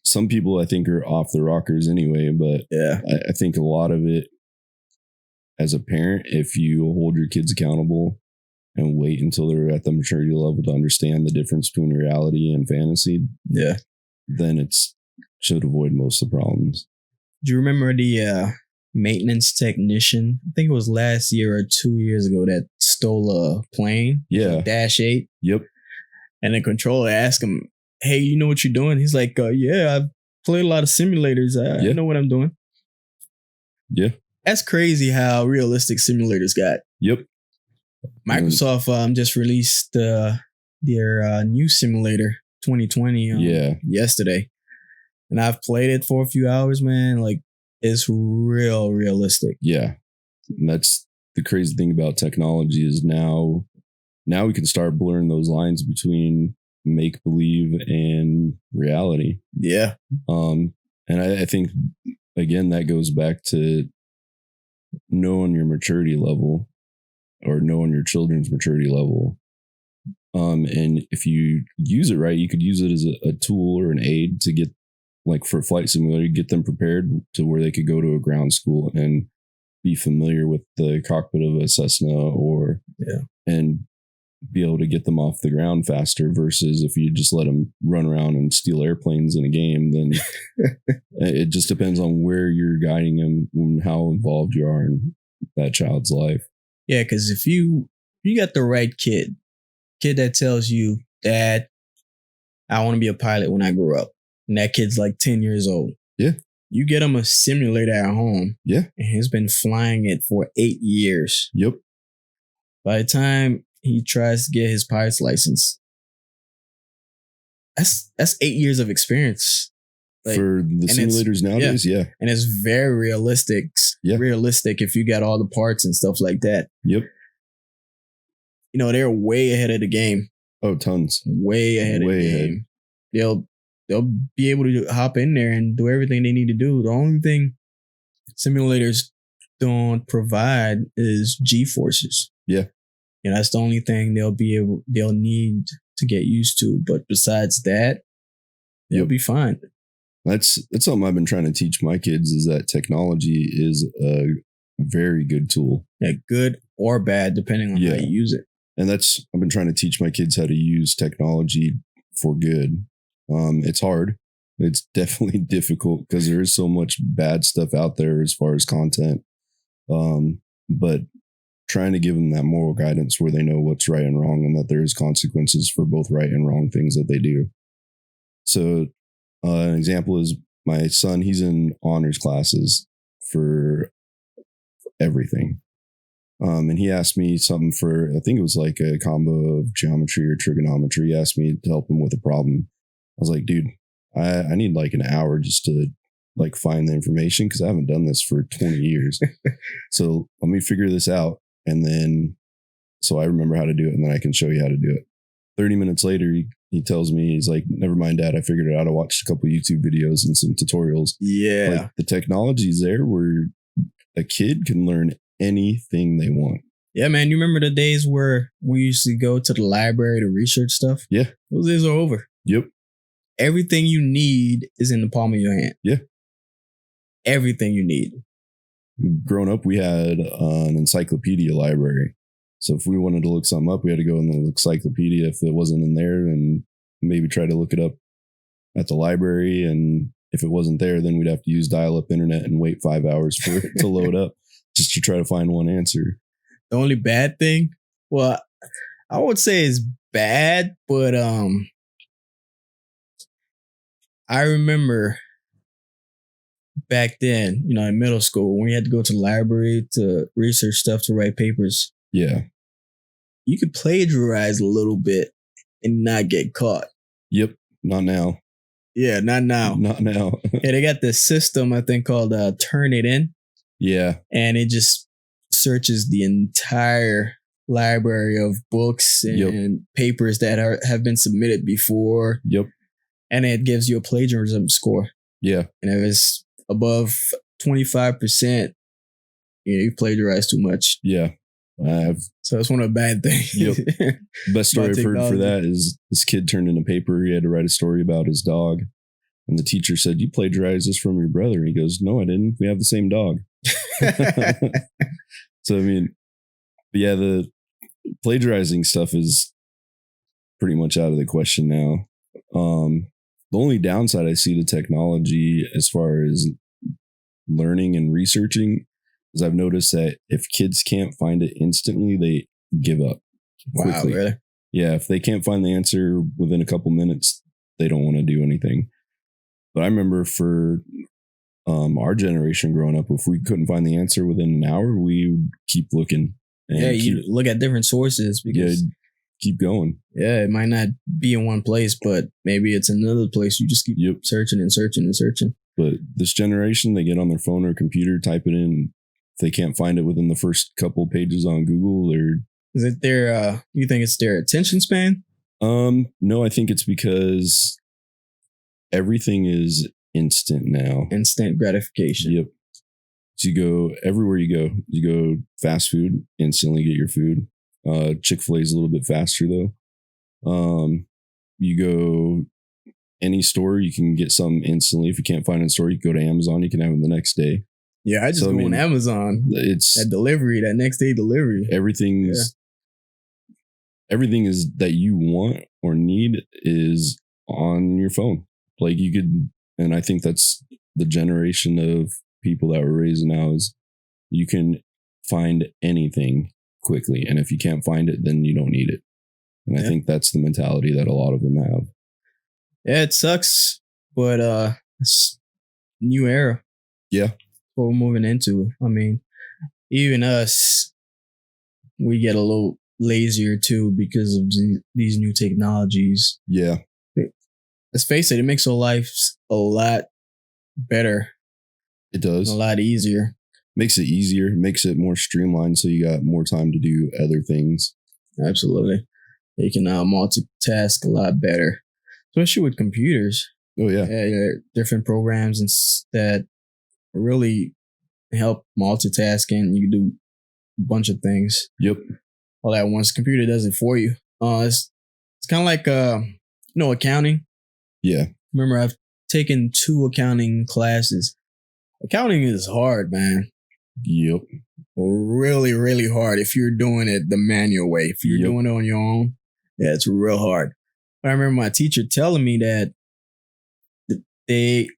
Speaker 3: some people I think are off the rockers anyway. But
Speaker 2: yeah,
Speaker 3: I think a lot of it, as a parent, if you hold your kids accountable and wait until they're at the maturity level to understand the difference between reality and fantasy, then it's should avoid most of the problems.
Speaker 2: Do you remember the maintenance technician? I think it was last year or 2 years ago that stole a plane.
Speaker 3: Yeah.
Speaker 2: Dash 8.
Speaker 3: Yep.
Speaker 2: And the controller asked him, hey, you know what you're doing? He's like, yeah, I've played a lot of simulators. I know what I'm doing.
Speaker 3: Yeah.
Speaker 2: That's crazy how realistic simulators got.
Speaker 3: Yep.
Speaker 2: Microsoft just released their new simulator 2020 yesterday. And I've played it for a few hours, man. Like, it's realistic.
Speaker 3: Yeah. And that's the crazy thing about technology is now we can start blurring those lines between make-believe and reality.
Speaker 2: Yeah.
Speaker 3: And I think, again, that goes back to knowing your maturity level, or knowing your children's maturity level. And if you use it right, you could use it as a tool or an aid to get, like for flight simulator, get them prepared to where they could go to a ground school and be familiar with the cockpit of a Cessna, and be able to get them off the ground faster, versus if you just let them run around and steal airplanes in a game, then it just depends on where you're guiding them and how involved you are in that child's life.
Speaker 2: Yeah, because if you got the right kid that tells you, Dad, I want to be a pilot when I grow up. And that kid's like 10 years old.
Speaker 3: Yeah.
Speaker 2: You get him a simulator at home.
Speaker 3: Yeah.
Speaker 2: And he's been flying it for 8 years.
Speaker 3: Yep.
Speaker 2: By the time he tries to get his pilot's license, that's 8 years of experience. Like,
Speaker 3: for the simulators nowadays, yeah.
Speaker 2: And it's very realistic.
Speaker 3: Yeah.
Speaker 2: Realistic if you got all the parts and stuff like that.
Speaker 3: Yep.
Speaker 2: You know, they're way ahead of the game.
Speaker 3: Oh, tons.
Speaker 2: Way ahead of the game. They'll be able to hop in there and do everything they need to do. The only thing simulators don't provide is G-forces.
Speaker 3: Yeah.
Speaker 2: And that's the only thing they'll need to get used to. But besides that, they'll be fine.
Speaker 3: That's something I've been trying to teach my kids, is that technology is a very good tool.
Speaker 2: Yeah, good or bad, depending on how you use it.
Speaker 3: And I've been trying to teach my kids how to use technology for good. It's hard. It's definitely difficult because there is so much bad stuff out there as far as content. But trying to give them that moral guidance where they know what's right and wrong, and that there is consequences for both right and wrong things that they do. So an example is my son. He's in honors classes for everything. And he asked me something for, I think it was like a combo of geometry or trigonometry. He asked me to help him with a problem. I was like, dude, I need like an hour just to like find the information, because I haven't done this for 20 years. So let me figure this out. And then, so I remember how to do it, and then I can show you how to do it. 30 minutes later, he tells me, he's like, never mind, Dad, I figured it out. I watched a couple YouTube videos and some tutorials.
Speaker 2: Yeah.
Speaker 3: Like, the technology's there where a kid can learn anything they want.
Speaker 2: Yeah, man. You remember the days where we used to go to the library to research stuff?
Speaker 3: Yeah.
Speaker 2: Those days are over.
Speaker 3: Yep.
Speaker 2: Everything you need is in the palm of your hand.
Speaker 3: Yeah.
Speaker 2: Everything you need.
Speaker 3: Growing up, we had an encyclopedia library. So if we wanted to look something up, we had to go in the encyclopedia. If it wasn't in there, and maybe try to look it up at the library. And if it wasn't there, then we'd have to use dial-up internet and wait 5 hours for it to load up just to try to find one answer.
Speaker 2: The only bad thing, well, I would say it's bad, but I remember back then, you know, in middle school, when we had to go to the library to research stuff, to write papers.
Speaker 3: Yeah.
Speaker 2: You could plagiarize a little bit and not get caught.
Speaker 3: Yep. Not now.
Speaker 2: Yeah, not now.
Speaker 3: Not now.
Speaker 2: Yeah, they got this system, I think, called Turnitin.
Speaker 3: Yeah.
Speaker 2: And it just searches the entire library of books and papers that have been submitted before.
Speaker 3: Yep. And
Speaker 2: it gives you a plagiarism score.
Speaker 3: Yeah. And
Speaker 2: if it's above 25%, you plagiarize too much.
Speaker 3: Yeah.
Speaker 2: So that's one of the bad things.
Speaker 3: Yep. Best story I've heard for that is this kid turned in a paper. He had to write a story about his dog. And the teacher said, "You plagiarized this from your brother." He goes, "No, I didn't. We have the same dog." So, I mean, yeah, the plagiarizing stuff is pretty much out of the question now. The only downside I see to technology as far as learning and researching is I've noticed that if kids can't find it instantly, they give up quickly.
Speaker 2: Wow, really?
Speaker 3: Yeah, if they can't find the answer within a couple minutes, they don't want to do anything. But I remember for our generation growing up, if we couldn't find the answer within an hour, we would keep looking. And
Speaker 2: you look at different sources because
Speaker 3: keep going.
Speaker 2: Yeah, it might not be in one place, but maybe it's another place. You just keep searching and searching and searching.
Speaker 3: But this generation, they get on their phone or computer, type it in. If they can't find it within the first couple pages on Google,
Speaker 2: is it their? You think it's their attention span?
Speaker 3: No, I think it's because everything is instant now.
Speaker 2: Instant gratification.
Speaker 3: Yep. So you go everywhere you go fast food, instantly get your food. Chick-fil-A is a little bit faster though. You go any store, you can get something instantly. If you can't find it in a store, you can go to Amazon, you can have it the next day.
Speaker 2: Yeah, I just go on Amazon.
Speaker 3: It's
Speaker 2: that next day delivery.
Speaker 3: Everything is that you want or need is on your phone. Like you could, and I think that's the generation of people that were raised now is you can find anything quickly. And if you can't find it, then you don't need it. And I think that's the mentality that a lot of them have.
Speaker 2: Yeah, it sucks, but it's new era.
Speaker 3: Yeah.
Speaker 2: What we're moving into. I mean, even us, we get a little lazier too because of these new technologies.
Speaker 3: Yeah.
Speaker 2: Let's face it, it makes our lives a lot better.
Speaker 3: It does.
Speaker 2: A lot easier.
Speaker 3: Makes it easier, makes it more streamlined, so you got more time to do other things.
Speaker 2: Absolutely. You can multitask a lot better, especially with computers.
Speaker 3: Oh, yeah.
Speaker 2: Different programs that really help multitasking. You can do a bunch of things.
Speaker 3: Yep.
Speaker 2: All at once. Computer does it for you. It's kind of like, accounting.
Speaker 3: Yeah.
Speaker 2: Remember, I've taken 2 accounting classes. Accounting is hard, man.
Speaker 3: Yep.
Speaker 2: Really, really hard if you're doing it the manual way. If you're doing it on your own, yeah, it's real hard. But I remember my teacher telling me that they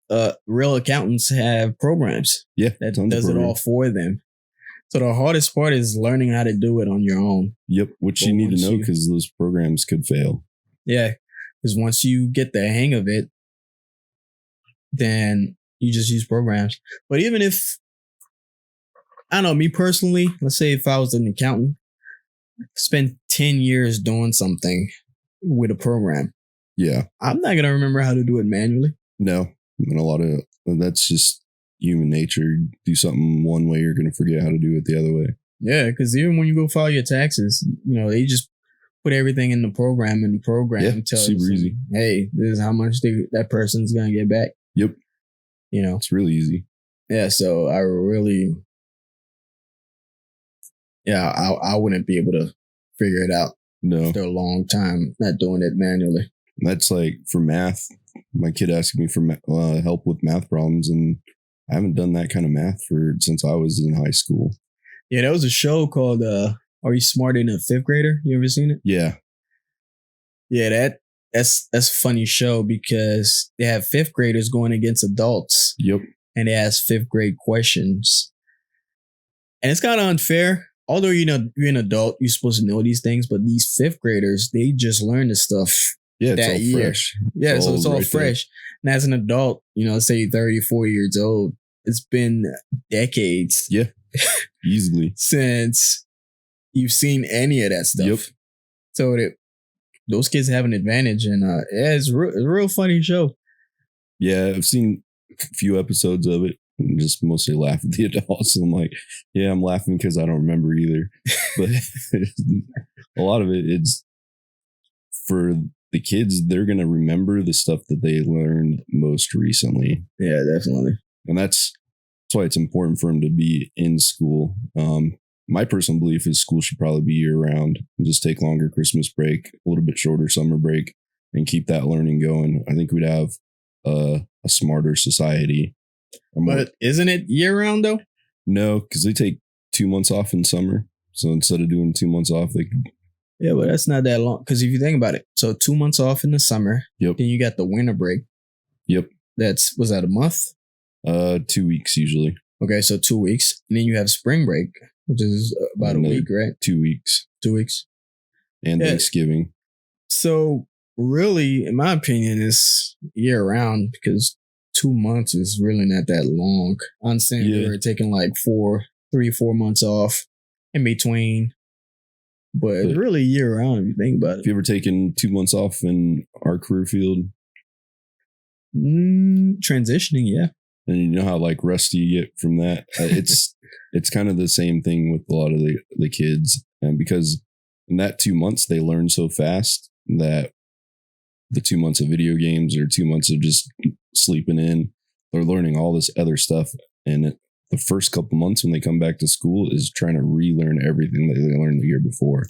Speaker 2: real accountants have programs that does it all for them. So the hardest part is learning how to do it on your own.
Speaker 3: Yep, which you need to know because those programs could fail. Yeah,
Speaker 2: because once you get the hang of it, then you just use programs. But even if, I don't know, me personally, let's say if I was an accountant, spend 10 years doing something with a program.
Speaker 3: Yeah.
Speaker 2: I'm not going to remember how to do it manually.
Speaker 3: No. And that's just human nature. Do something one way, you're going to forget how to do it the other way.
Speaker 2: Yeah, because even when you go file your taxes, they just put everything in the program, and the program tells
Speaker 3: super easy.
Speaker 2: Hey, this is how much that person's going to get back.
Speaker 3: Yep. It's really easy.
Speaker 2: Yeah, so I really... Yeah, I wouldn't be able to figure it out.
Speaker 3: No.
Speaker 2: After a long time, not doing it manually.
Speaker 3: That's like for math. My kid asked me for help with math problems, and I haven't done that kind of math since I was in high school.
Speaker 2: Yeah, there was a show called Are You Smarter Than a Fifth Grader? You ever seen it?
Speaker 3: Yeah.
Speaker 2: Yeah, that's a funny show because they have 5th graders going against adults.
Speaker 3: Yep.
Speaker 2: And they ask 5th grade questions. And it's kind of unfair. Although, you're an adult, you're supposed to know these things, but these 5th graders, they just learn this stuff
Speaker 3: it's
Speaker 2: that
Speaker 3: all
Speaker 2: year.
Speaker 3: Fresh.
Speaker 2: Yeah, so it's all fresh. There. And as an adult, say 34 years old, it's been decades.
Speaker 3: Yeah, easily.
Speaker 2: Since you've seen any of that stuff.
Speaker 3: Yep.
Speaker 2: So those kids have an advantage, and it's a real funny show.
Speaker 3: Yeah, I've seen a few episodes of it. And just mostly laugh at the adults. And I'm like, yeah, I'm laughing because I don't remember either. But a lot of it's for the kids, they're going to remember the stuff that they learned most recently.
Speaker 2: Yeah, definitely.
Speaker 3: And that's why it's important for them to be in school. My personal belief is school should probably be year round and just take longer Christmas break, a little bit shorter summer break, and keep that learning going. I think we'd have a smarter society.
Speaker 2: But isn't it year round though?
Speaker 3: No, because they take 2 months off in summer. So instead of doing 2 months off, they could.
Speaker 2: Yeah, but that's not that long. Because if you think about it, so 2 months off in the summer.
Speaker 3: Yep.
Speaker 2: Then you got the winter break.
Speaker 3: Yep.
Speaker 2: Was that a month?
Speaker 3: 2 weeks usually.
Speaker 2: Okay, so 2 weeks. And then you have spring break, which is about a week, right?
Speaker 3: 2 weeks.
Speaker 2: 2 weeks.
Speaker 3: And Thanksgiving. So
Speaker 2: really, in my opinion, it's year round because 2 months is really not that long. I understand they were taking like 4 months off in between. But it's really year round if you think about it.
Speaker 3: Have you ever taken 2 months off in our career field?
Speaker 2: Transitioning, yeah.
Speaker 3: And you know how like rusty you get from that? It's kind of the same thing with a lot of the kids. And because in that 2 months, they learn so fast that the 2 months of video games or 2 months of just sleeping in, they're learning all this other stuff. And the first couple months when they come back to school is trying to relearn everything that they learned the year before.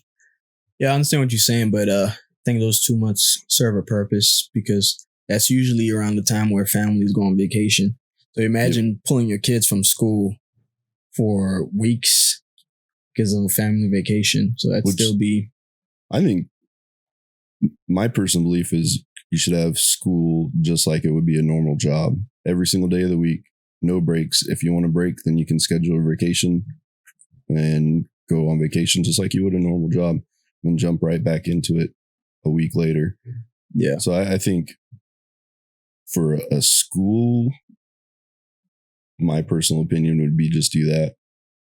Speaker 2: Yeah, I understand what you're saying, but I think those 2 months serve a purpose because that's usually around the time where families go on vacation. So imagine pulling your kids from school for weeks because of a family vacation. So that'd still be...
Speaker 3: I think my personal belief is you should have school just like it would be a normal job. Every single day of the week, no breaks. If you want to break, then you can schedule a vacation and go on vacation just like you would a normal job and jump right back into it a week later.
Speaker 2: Yeah.
Speaker 3: So I think for a school, my personal opinion would be just do that.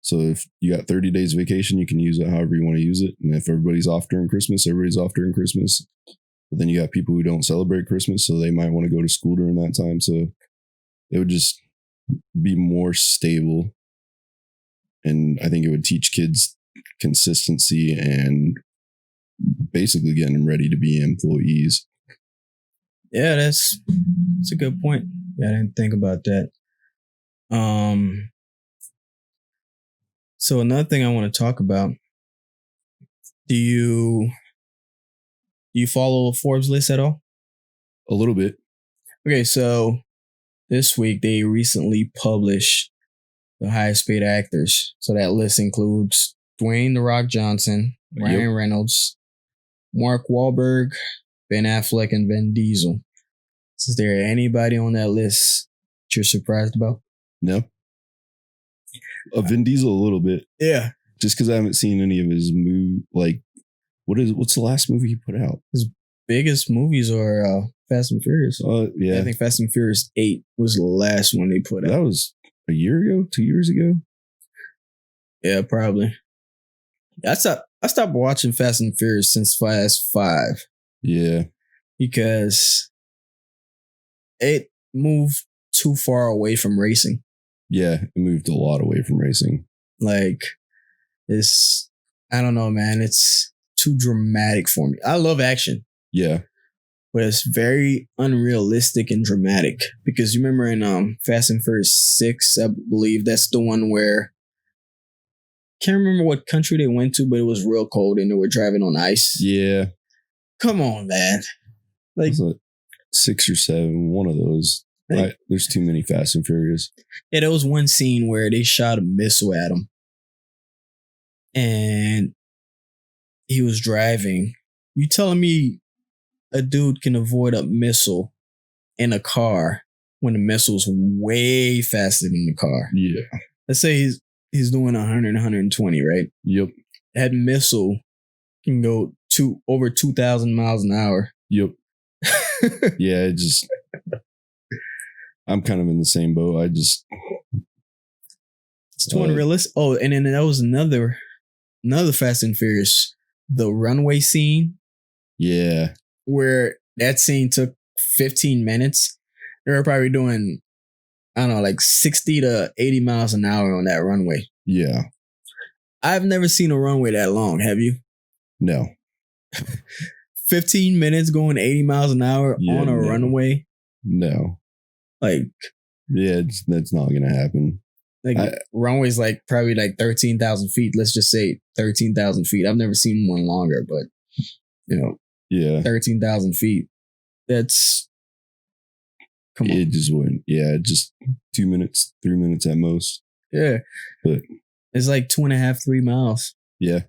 Speaker 3: So if you got 30 days vacation, you can use it however you want to use it. And if everybody's off during Christmas, everybody's off during Christmas. But then you got people who don't celebrate Christmas, so they might want to go to school during that time. So it would just be more stable. And I think it would teach kids consistency and basically getting them ready to be employees.
Speaker 2: Yeah, that's a good point. Yeah, I didn't think about that. So another thing I want to talk about, do you follow Forbes list at all?
Speaker 3: A little bit.
Speaker 2: Okay, so this week they recently published the highest paid actors. So that list includes Dwayne "The Rock" Johnson, Ryan Reynolds, Mark Wahlberg, Ben Affleck, and Vin Diesel. Is there anybody on that list that you're surprised about?
Speaker 3: No. Vin Diesel a little bit.
Speaker 2: Yeah.
Speaker 3: Just because I haven't seen any of his like, what's the last movie he put out?
Speaker 2: His biggest movies are Fast and Furious.
Speaker 3: Yeah.
Speaker 2: I think Fast and Furious 8 was the last one they put out.
Speaker 3: That was a year ago, 2 years ago.
Speaker 2: Yeah, probably. I stopped watching Fast and Furious since Fast 5.
Speaker 3: Yeah.
Speaker 2: Because it moved too far away from racing.
Speaker 3: Yeah, it moved a lot away from racing.
Speaker 2: Like, I don't know, man. It's too dramatic for me. I love action.
Speaker 3: Yeah.
Speaker 2: But it's very unrealistic and dramatic. Because you remember in Fast and Furious 6, I believe that's the one where, can't remember what country they went to, but it was real cold and they were driving on ice.
Speaker 3: Yeah.
Speaker 2: Come on, man. Like
Speaker 3: 6 or 7, one of those. There's too many Fast and Furious.
Speaker 2: Yeah, there was one scene where they shot a missile at him. And he was driving. You telling me a dude can avoid a missile in a car when the missile's way faster than the car?
Speaker 3: Yeah.
Speaker 2: Let's say he's doing 100, 120, right?
Speaker 3: Yep.
Speaker 2: That missile can go over 2,000 miles an hour.
Speaker 3: Yep. Yeah, I'm kind of in the same boat. It's
Speaker 2: too unrealistic. Oh, and then that was another Fast and Furious, the runway scene.
Speaker 3: Yeah.
Speaker 2: Where that scene took 15 minutes. They were probably doing, I don't know, like 60 to 80 miles an hour on that runway.
Speaker 3: Yeah.
Speaker 2: I've never seen a runway that long. Have you?
Speaker 3: No.
Speaker 2: 15 minutes going 80 miles an hour on a runway?
Speaker 3: No.
Speaker 2: Like,
Speaker 3: yeah, that's not going to happen.
Speaker 2: Like, runway's like probably like 13,000 feet. Let's just say 13,000 feet. I've never seen one longer, but,
Speaker 3: yeah,
Speaker 2: 13,000 feet. That's, come on.
Speaker 3: It just wouldn't. Yeah, just 2 minutes, 3 minutes at most.
Speaker 2: Yeah.
Speaker 3: But
Speaker 2: it's like 2.5, 3 miles.
Speaker 3: Yeah.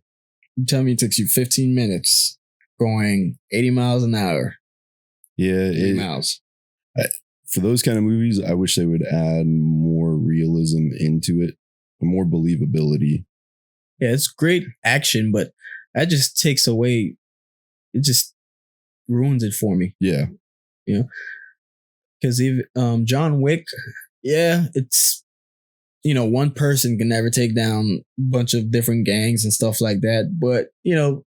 Speaker 2: You tell me it takes you 15 minutes going 80 miles an hour.
Speaker 3: Yeah.
Speaker 2: 80 miles.
Speaker 3: For those kind of movies, I wish they would add more realism into it, more believability.
Speaker 2: Yeah, it's great action, but that just takes away, it just ruins it for me.
Speaker 3: Yeah.
Speaker 2: Because John Wick, yeah, it's, one person can never take down a bunch of different gangs and stuff like that. But,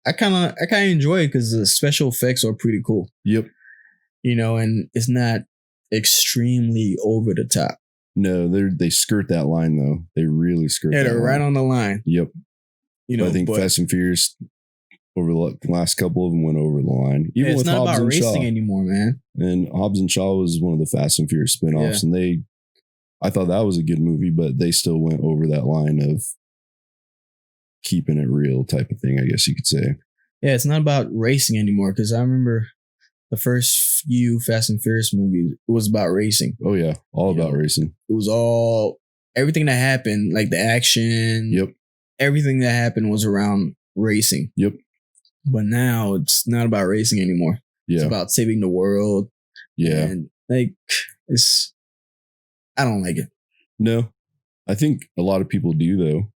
Speaker 2: I kind of enjoy it because the special effects are pretty cool.
Speaker 3: Yep.
Speaker 2: And it's not extremely over the top.
Speaker 3: No, they skirt that line though. They really skirt.
Speaker 2: Yeah,
Speaker 3: that
Speaker 2: they're right on the line.
Speaker 3: Yep. I think Fast and Furious over the last couple of them went over the line. Even
Speaker 2: it's
Speaker 3: with
Speaker 2: not
Speaker 3: Hobbs
Speaker 2: about
Speaker 3: and
Speaker 2: racing
Speaker 3: Shaw.
Speaker 2: Anymore, man.
Speaker 3: And Hobbs and Shaw was one of the Fast and Furious spinoffs, and I thought that was a good movie, but they still went over that line of keeping it real type of thing, I guess you could say.
Speaker 2: Yeah, it's not about racing anymore, because I remember the first few Fast and Furious movies, it was about racing.
Speaker 3: Oh, yeah. All about racing.
Speaker 2: It was everything that happened, like the action.
Speaker 3: Yep.
Speaker 2: Everything that happened was around racing.
Speaker 3: Yep.
Speaker 2: But now it's not about racing anymore.
Speaker 3: Yeah.
Speaker 2: It's about saving the world.
Speaker 3: Yeah.
Speaker 2: And I don't like it.
Speaker 3: No. I think a lot of people do, though.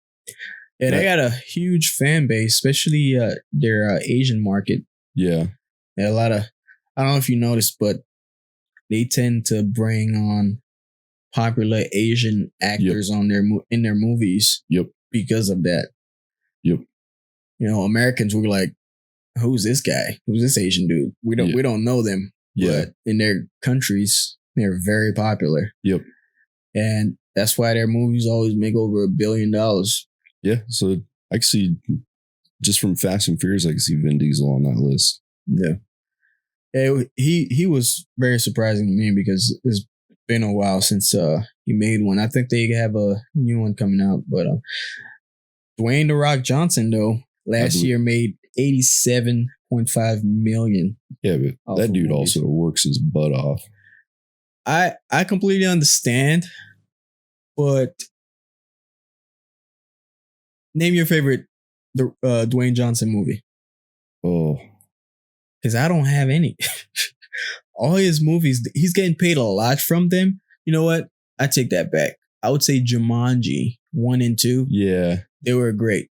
Speaker 2: Yeah, they got a huge fan base, especially their Asian market.
Speaker 3: Yeah.
Speaker 2: And a lot of, I don't know if you noticed, but they tend to bring on popular Asian actors on in their movies.
Speaker 3: Yep.
Speaker 2: Because of that.
Speaker 3: Yep.
Speaker 2: You know, Americans were like, who's this guy? Who's this Asian dude? We don't know them.
Speaker 3: Yeah.
Speaker 2: But in their countries, they're very popular.
Speaker 3: Yep.
Speaker 2: And that's why their movies always make over $1 billion.
Speaker 3: Yeah. So I can see, just from Fast and Furious, I can see Vin Diesel on that list.
Speaker 2: Yeah. He was very surprising to me because it's been a while since he made one. I think they have a new one coming out. But Dwayne "The Rock" Johnson, though, last year made $87.5 million.
Speaker 3: Yeah, but that dude also works his butt off.
Speaker 2: I completely understand, but name your favorite Dwayne Johnson movie.
Speaker 3: Oh,
Speaker 2: because I don't have any. All his movies, he's getting paid a lot from them. You know what? I take that back. I would say Jumanji 1 and 2.
Speaker 3: Yeah,
Speaker 2: they were great.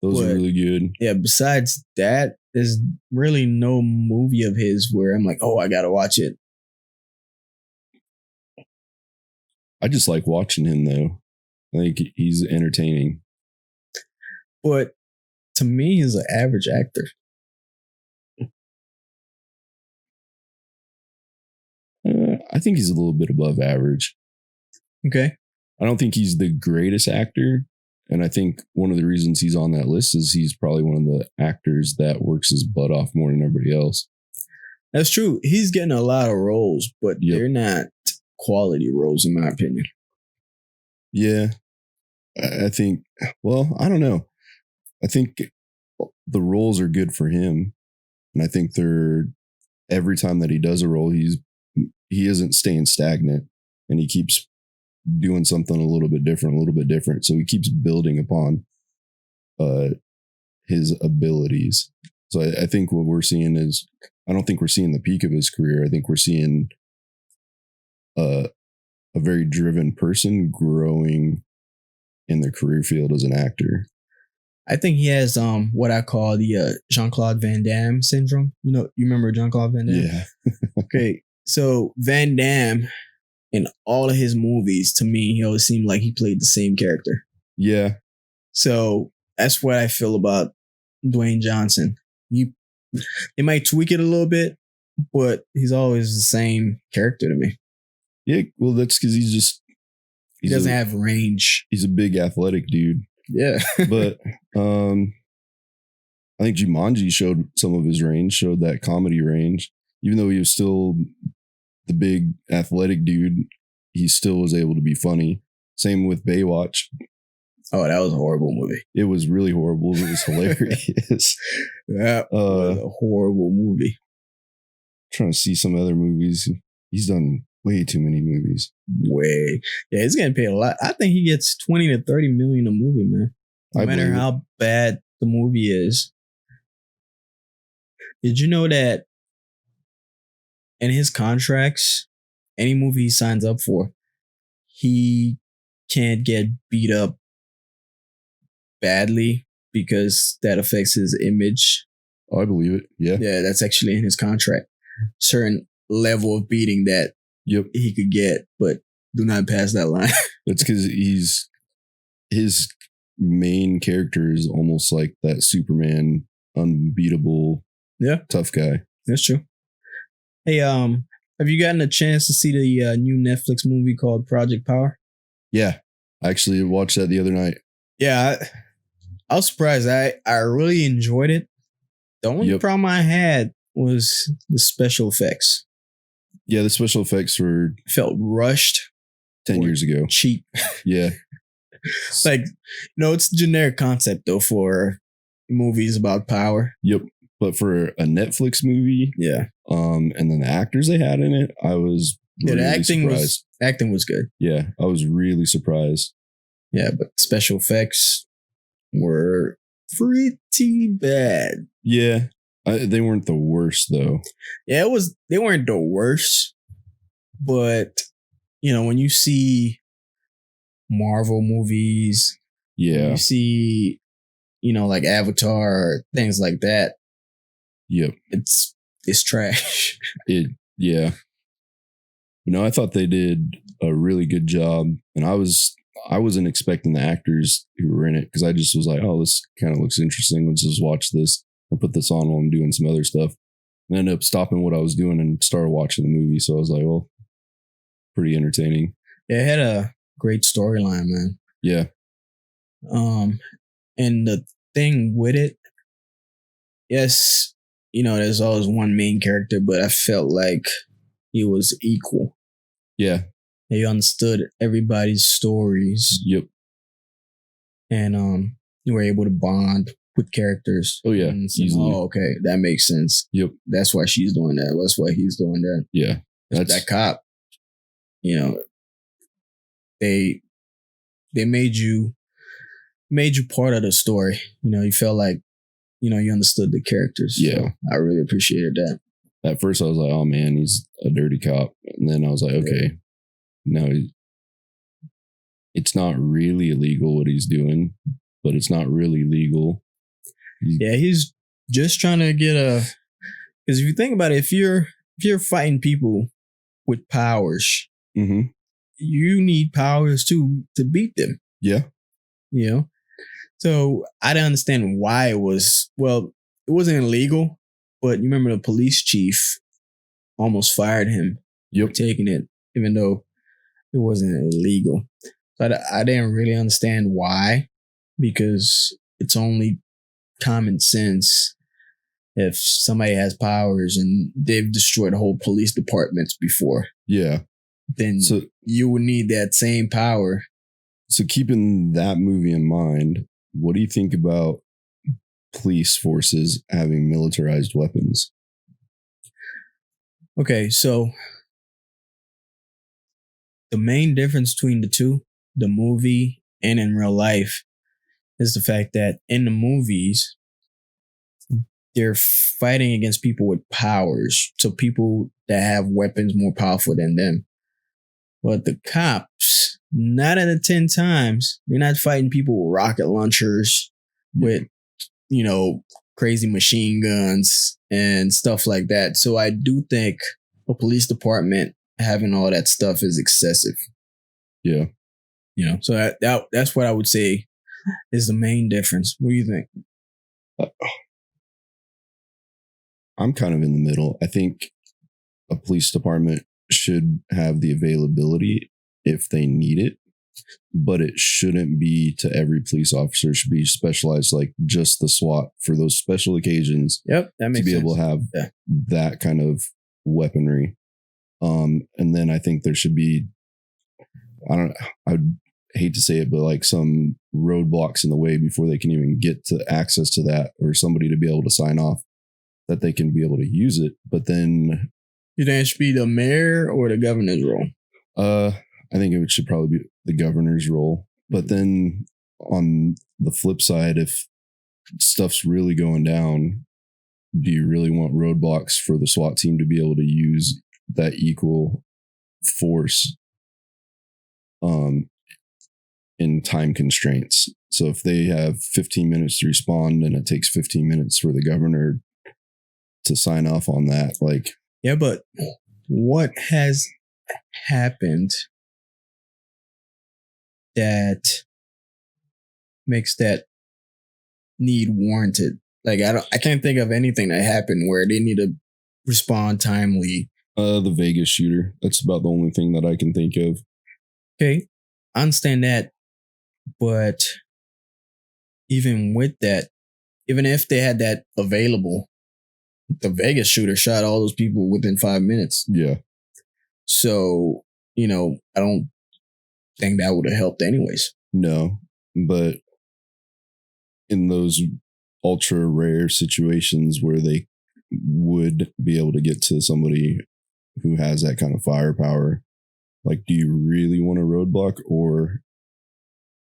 Speaker 3: Those are really good.
Speaker 2: Yeah. Besides that, there's really no movie of his where I'm like, oh, I gotta watch it.
Speaker 3: I just like watching him though. I think he's entertaining.
Speaker 2: But to me, he's an average actor.
Speaker 3: I think he's a little bit above average.
Speaker 2: Okay.
Speaker 3: I don't think he's the greatest actor. And I think one of the reasons he's on that list is he's probably one of the actors that works his butt off more than everybody else.
Speaker 2: That's true. He's getting a lot of roles, but they're not quality roles, in my opinion.
Speaker 3: Yeah. I think, well, I don't know. I think the roles are good for him. And I think every time that he does a role, he isn't staying stagnant, and he keeps doing something a little bit different. So he keeps building upon his abilities. So I think what we're seeing is, I don't think we're seeing the peak of his career. I think we're seeing a very driven person growing in their career field as an actor.
Speaker 2: I think he has what I call the Jean-Claude Van Damme syndrome. You know, you remember Jean-Claude Van Damme?
Speaker 3: Yeah.
Speaker 2: Okay. So Van Damme, in all of his movies, to me, he always seemed like he played the same character.
Speaker 3: Yeah.
Speaker 2: So that's what I feel about Dwayne Johnson. They might tweak it a little bit, but he's always the same character to me.
Speaker 3: Yeah, well, that's because he
Speaker 2: doesn't have range.
Speaker 3: He's a big athletic dude.
Speaker 2: Yeah.
Speaker 3: But I think Jumanji showed some of his range, showed that comedy range. Even though he was still the big athletic dude, he still was able to be funny. Same with Baywatch.
Speaker 2: Oh, that was a horrible movie.
Speaker 3: It was really horrible. It was hilarious.
Speaker 2: That was a horrible movie.
Speaker 3: Trying to see some other movies. He's done way too many movies.
Speaker 2: Yeah, he's getting paid a lot. I think he gets 20 to 30 million a movie, man. No matter how bad the movie is. Did you know that in his contracts, any movie he signs up for, he can't get beat up badly because that affects his image?
Speaker 3: Oh, I believe it. Yeah.
Speaker 2: Yeah, that's actually in his contract. Certain level of beating that he could get, but do not pass that line.
Speaker 3: That's because his main character is almost like that Superman unbeatable tough guy.
Speaker 2: That's true. Hey, have you gotten a chance to see the new Netflix movie called Project Power?
Speaker 3: Yeah, I actually watched that the other night.
Speaker 2: Yeah, I was surprised. I really enjoyed it. The only problem I had was the special effects.
Speaker 3: Yeah, the special effects
Speaker 2: felt rushed.
Speaker 3: 10 years ago.
Speaker 2: Cheap.
Speaker 3: Yeah.
Speaker 2: Like, it's a generic concept though for movies about power.
Speaker 3: Yep. But for a Netflix movie, and then the actors they had in it, I was really surprised.
Speaker 2: Acting was good.
Speaker 3: Yeah, I was really surprised.
Speaker 2: Yeah, but special effects were pretty bad.
Speaker 3: Yeah, they weren't the worst though.
Speaker 2: Yeah, they weren't the worst, but when you see Marvel movies, you see, like Avatar, things like that.
Speaker 3: Yep.
Speaker 2: It's trash.
Speaker 3: Yeah. But no, I thought they did a really good job, and I wasn't expecting the actors who were in it because I just was like, oh, this kind of looks interesting. Let's just watch this. I'll put this on while I'm doing some other stuff. And I ended up stopping what I was doing and started watching the movie. So I was like, well, pretty entertaining.
Speaker 2: Yeah, it had a great storyline, man.
Speaker 3: Yeah.
Speaker 2: And the thing with it, yes, there's always one main character, but I felt like he was equal.
Speaker 3: Yeah.
Speaker 2: He understood everybody's stories.
Speaker 3: Yep.
Speaker 2: And you were able to bond with characters.
Speaker 3: Oh yeah.
Speaker 2: Easily. Oh, okay. That makes sense.
Speaker 3: Yep.
Speaker 2: That's why she's doing that. That's why he's doing that.
Speaker 3: Yeah.
Speaker 2: That cop, they made you part of the story. You felt like, you understood the characters.
Speaker 3: Yeah.
Speaker 2: So I really appreciated that.
Speaker 3: At first I was like, oh man, he's a dirty cop. And then I was like, okay, no, it's not really illegal what he's doing, but it's not really legal.
Speaker 2: Yeah, he's just trying to get because if you think about it, if you're fighting people with powers,
Speaker 3: mm-hmm.
Speaker 2: you need powers to beat them.
Speaker 3: Yeah.
Speaker 2: So I didn't understand why it wasn't illegal, but you remember the police chief almost fired him for taking it, even though it wasn't illegal. But I didn't really understand why, because it's only common sense. If somebody has powers and they've destroyed whole police departments before, then you would need that same power.
Speaker 3: So keeping that movie in mind, what do you think about police forces having militarized weapons?
Speaker 2: Okay, so the main difference between the two, the movie and in real life, is the fact that in the movies, they're fighting against people with powers. So people that have weapons more powerful than them. But the cops, 9 out of 10 times, they're not fighting people with rocket launchers, with, crazy machine guns and stuff like that. So I do think a police department having all that stuff is excessive.
Speaker 3: Yeah.
Speaker 2: So that's what I would say is the main difference. What do you think?
Speaker 3: I'm kind of in the middle. I think a police department should have the availability if they need it, but it shouldn't be to every police officer. It should be specialized, like just the SWAT for those special occasions.
Speaker 2: Yep, that makes sense.
Speaker 3: To be able to have that kind of weaponry. And then I think there should be, I would hate to say it, but like some roadblocks in the way before they can even get to access to that, or somebody to be able to sign off that they can be able to use it. But then,
Speaker 2: you think it should be the mayor or the governor's role?
Speaker 3: I think it should probably be the governor's role. But then on the flip side, if stuff's really going down, do you really want roadblocks for the SWAT team to be able to use that equal force in time constraints? So if they have 15 minutes to respond and it takes 15 minutes for the governor to sign off on that, like...
Speaker 2: Yeah, but what has happened that makes that need warranted? Like, I can't think of anything that happened where they need to respond timely.
Speaker 3: The Vegas shooter. That's about the only thing that I can think of.
Speaker 2: Okay, I understand that, but even with that, even if they had that available, the Vegas shooter shot all those people within 5 minutes.
Speaker 3: Yeah.
Speaker 2: So, I don't think that would have helped anyways.
Speaker 3: No, but in those ultra rare situations where they would be able to get to somebody who has that kind of firepower, like, do you really want a roadblock? Or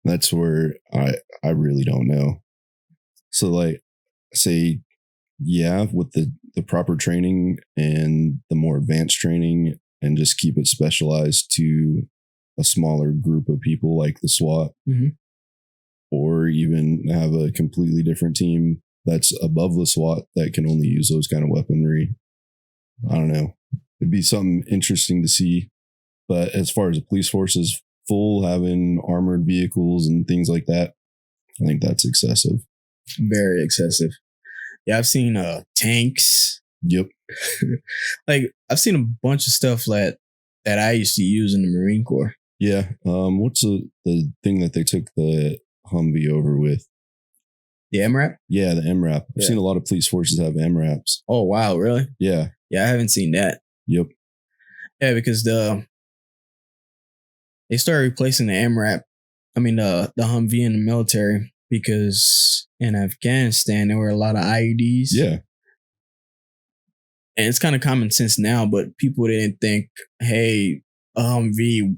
Speaker 3: that's where I really don't know. So, like, say, yeah, with the proper training and the more advanced training, and just keep it specialized to a smaller group of people like the SWAT, or even have a completely different team that's above the SWAT that can only use those kind of weaponry. I don't know. It'd be something interesting to see. But as far as the police force is full, having armored vehicles and things like that, I think that's excessive.
Speaker 2: Very excessive. Yeah, I've seen tanks.
Speaker 3: Yep.
Speaker 2: Like, I've seen a bunch of stuff that I used to use in the Marine Corps.
Speaker 3: Yeah. What's the thing that they took the Humvee over with?
Speaker 2: The MRAP?
Speaker 3: Yeah, the MRAP. I've seen a lot of police forces have MRAPs.
Speaker 2: Oh, wow, really?
Speaker 3: Yeah.
Speaker 2: Yeah, I haven't seen that.
Speaker 3: Yep.
Speaker 2: Yeah, because they started replacing the MRAP, the Humvee in the military, because in Afghanistan, there were a lot of IEDs.
Speaker 3: Yeah.
Speaker 2: And it's kind of common sense now, but people didn't think, hey, a Humvee,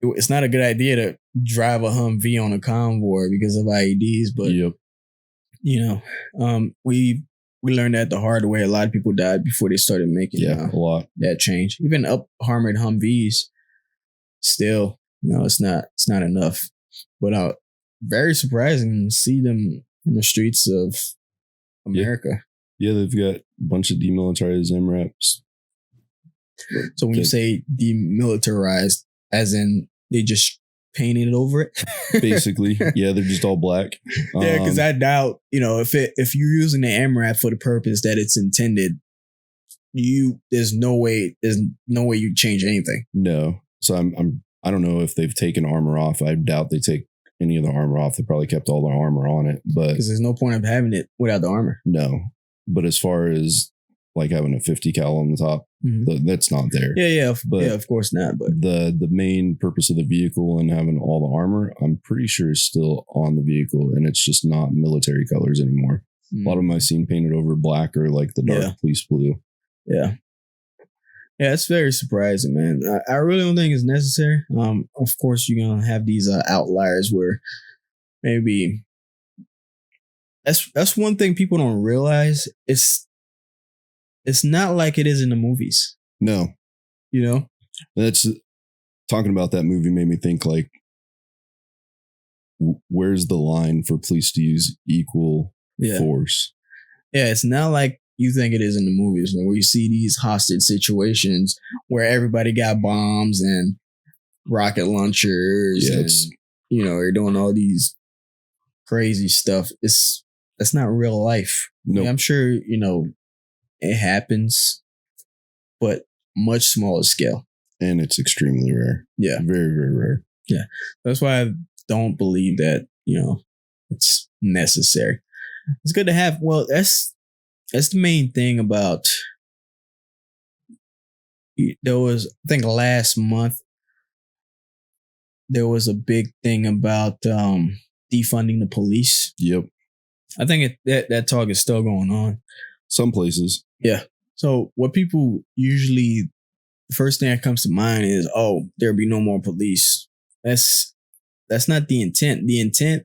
Speaker 2: it's not a good idea to drive a Humvee on a convoy because of IEDs. But,
Speaker 3: yep.
Speaker 2: We learned that the hard way. A lot of people died before they started making
Speaker 3: a lot
Speaker 2: that change. Even up-armored Humvees, still, it's not enough. But very surprising to see them in the streets of America.
Speaker 3: Yeah, they've got a bunch of demilitarized MRAPs.
Speaker 2: So when you say demilitarized, as in they just painted over it?
Speaker 3: Basically. Yeah, they're just all black.
Speaker 2: Yeah, because I doubt, if you're using the MRAP for the purpose that it's intended, there's no way you change anything.
Speaker 3: No. So I don't know if they've taken armor off. I doubt they take any of the armor off. They probably kept all the armor on it. But
Speaker 2: because there's no point of having it without the armor.
Speaker 3: No. But as far as like having a 50 cal on the top, that's not there.
Speaker 2: Yeah, of course not. But
Speaker 3: the main purpose of the vehicle and having all the armor, I'm pretty sure is still on the vehicle, and it's just not military colors anymore. A lot of them I've seen painted over black or like the dark police blue.
Speaker 2: Yeah. Yeah, it's very surprising, man. I really don't think it's necessary. Of course, you're gonna have these outliers where maybe. That's one thing people don't realize. It's not like it is in the movies.
Speaker 3: No. That's talking about that movie made me think like, where's the line for police to use equal force?
Speaker 2: Yeah, it's not like you think it is in the movies, where you see these hostage situations where everybody got bombs and rocket launchers, and they're doing all these crazy stuff. That's not real life.
Speaker 3: No,
Speaker 2: I'm sure, it happens, but much smaller scale.
Speaker 3: And it's extremely rare.
Speaker 2: Yeah.
Speaker 3: Very, very rare.
Speaker 2: Yeah. That's why I don't believe that, it's necessary. It's good to have. Well, that's the main thing about. There was, I think last month, there was a big thing about defunding the police.
Speaker 3: Yep.
Speaker 2: I think that talk is still going on.
Speaker 3: Some places.
Speaker 2: Yeah. So what people usually, the first thing that comes to mind is, there'll be no more police. That's not the intent. The intent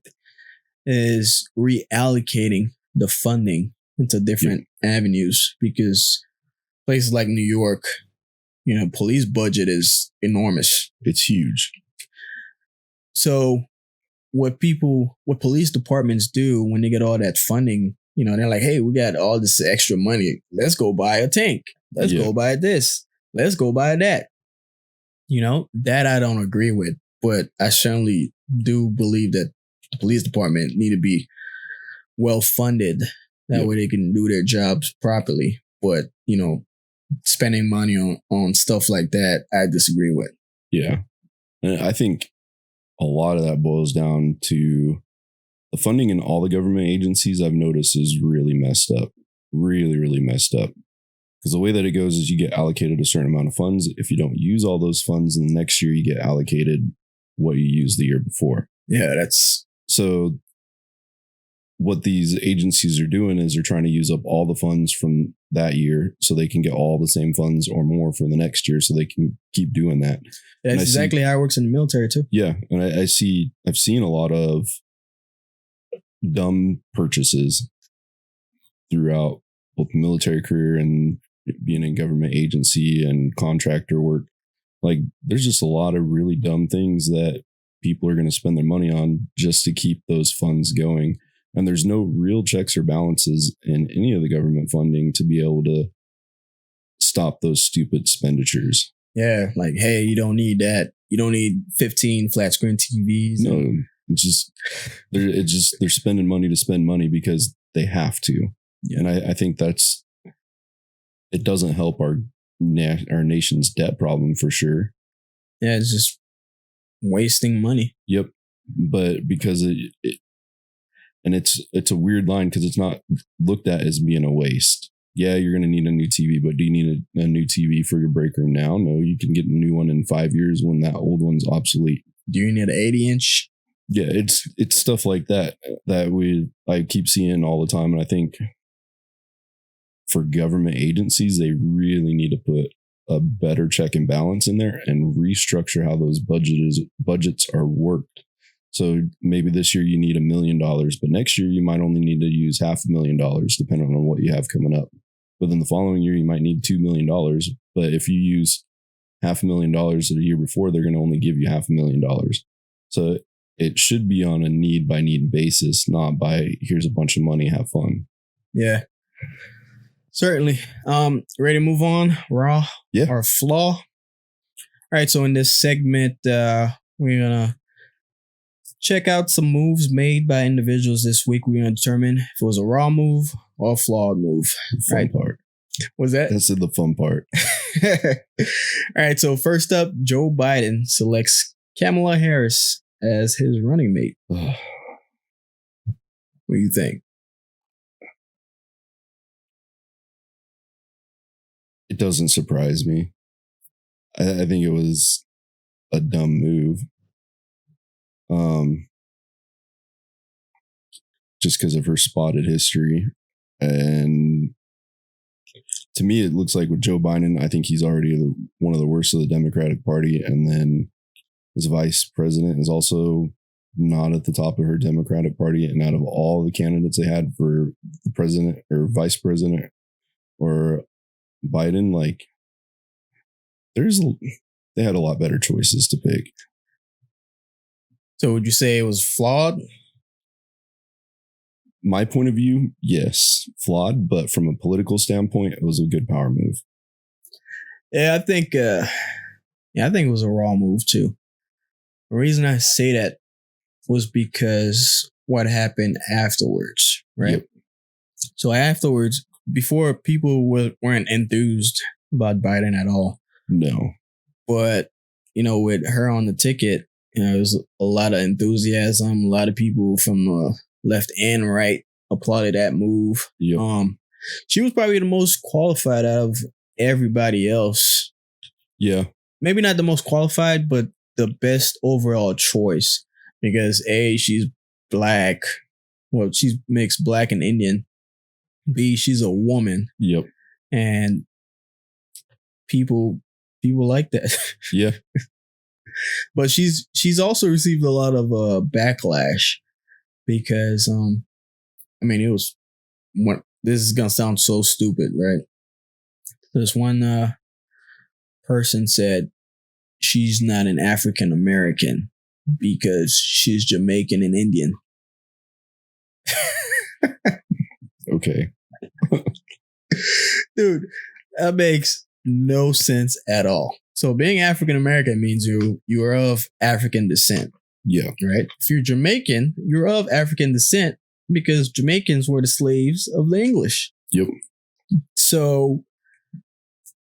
Speaker 2: is reallocating the funding into different avenues, because places like New York, police budget is enormous.
Speaker 3: It's huge.
Speaker 2: So what police departments do when they get all that funding, they're like, hey, we got all this extra money. Let's go buy a tank. Let's go buy this. Let's go buy that. That I don't agree with, but I certainly do believe that the police department need to be well funded. That way they can do their jobs properly. But, spending money on stuff like that, I disagree with.
Speaker 3: Yeah. And I think a lot of that boils down to the funding in all the government agencies I've noticed is really messed up. Really, really messed up. Because the way that it goes is you get allocated a certain amount of funds. If you don't use all those funds, then the next year you get allocated what you used the year before.
Speaker 2: Yeah, that's...
Speaker 3: So what these agencies are doing is they're trying to use up all the funds from that year so they can get all the same funds or more for the next year, so they can keep doing that.
Speaker 2: That's exactly how it works in the military too.
Speaker 3: Yeah. And I've seen a lot of dumb purchases throughout both the military career and being in government agency and contractor work. Like, there's just a lot of really dumb things that people are going to spend their money on just to keep those funds going. And there's no real checks or balances in any of the government funding to be able to stop those stupid expenditures.
Speaker 2: Yeah, like, hey, you don't need that. You don't need 15 flat screen TVs.
Speaker 3: No, they're spending money to spend money because they have to. Yeah. And I think it doesn't help our nation's debt problem for sure.
Speaker 2: Yeah, it's just wasting money.
Speaker 3: Yep. But because it's a weird line because it's not looked at as being a waste. Yeah, you're going to need a new TV, but do you need a new TV for your break room now? No, you can get a new one in 5 years when that old one's obsolete.
Speaker 2: Do you need an 80-inch?
Speaker 3: Yeah, it's stuff like that I keep seeing all the time. And I think for government agencies, they really need to put a better check and balance in there and restructure how those budgets are worked. So maybe this year you need $1 million, but next year you might only need to use $500,000 depending on what you have coming up. But then the following year you might need $2 million. But if you use $500,000 the year before, they're going to only give you $500,000. So it should be on a need by need basis, not by here's a bunch of money, have fun.
Speaker 2: Yeah, certainly. Ready to move on? Raw?
Speaker 3: Yeah.
Speaker 2: Or flaw? All right. So in this segment, we're gonna check out some moves made by individuals this week. We're gonna determine if it was a raw move or a flawed move.
Speaker 3: Fun part.
Speaker 2: Was that?
Speaker 3: That's the fun part.
Speaker 2: All right. So first up, Joe Biden selects Kamala Harris as his running mate. What do you think?
Speaker 3: It doesn't surprise me. I think it was a dumb move. Just because of her spotted history. And to me, it looks like with Joe Biden, I think he's already one of the worst of the Democratic Party. And then his vice president is also not at the top of her Democratic Party. And out of all the candidates they had for president or vice president or Biden, like they had a lot better choices to pick.
Speaker 2: So would you say it was flawed?
Speaker 3: My point of view, yes, flawed, but from a political standpoint, it was a good power move.
Speaker 2: Yeah, I think it was a raw move too. The reason I say that was because what happened afterwards, right? Yep. So afterwards, before people weren't enthused about Biden at all.
Speaker 3: No.
Speaker 2: But, with her on the ticket, there was a lot of enthusiasm. A lot of people from left and right applauded that move.
Speaker 3: Yep.
Speaker 2: She was probably the most qualified out of everybody else.
Speaker 3: Yeah.
Speaker 2: Maybe not the most qualified, but the best overall choice. Because A, she's black. Well, she's mixed black and Indian. B, she's a woman.
Speaker 3: Yep.
Speaker 2: And people like that.
Speaker 3: Yeah.
Speaker 2: But she's also received a lot of backlash because it was this is gonna sound so stupid, right? This one person said she's not an African American because she's Jamaican and Indian.
Speaker 3: Okay.
Speaker 2: Dude, that makes no sense at all. So being African American means you are of African descent.
Speaker 3: Yeah.
Speaker 2: Right? If you're Jamaican, you're of African descent because Jamaicans were the slaves of the English.
Speaker 3: Yep.
Speaker 2: So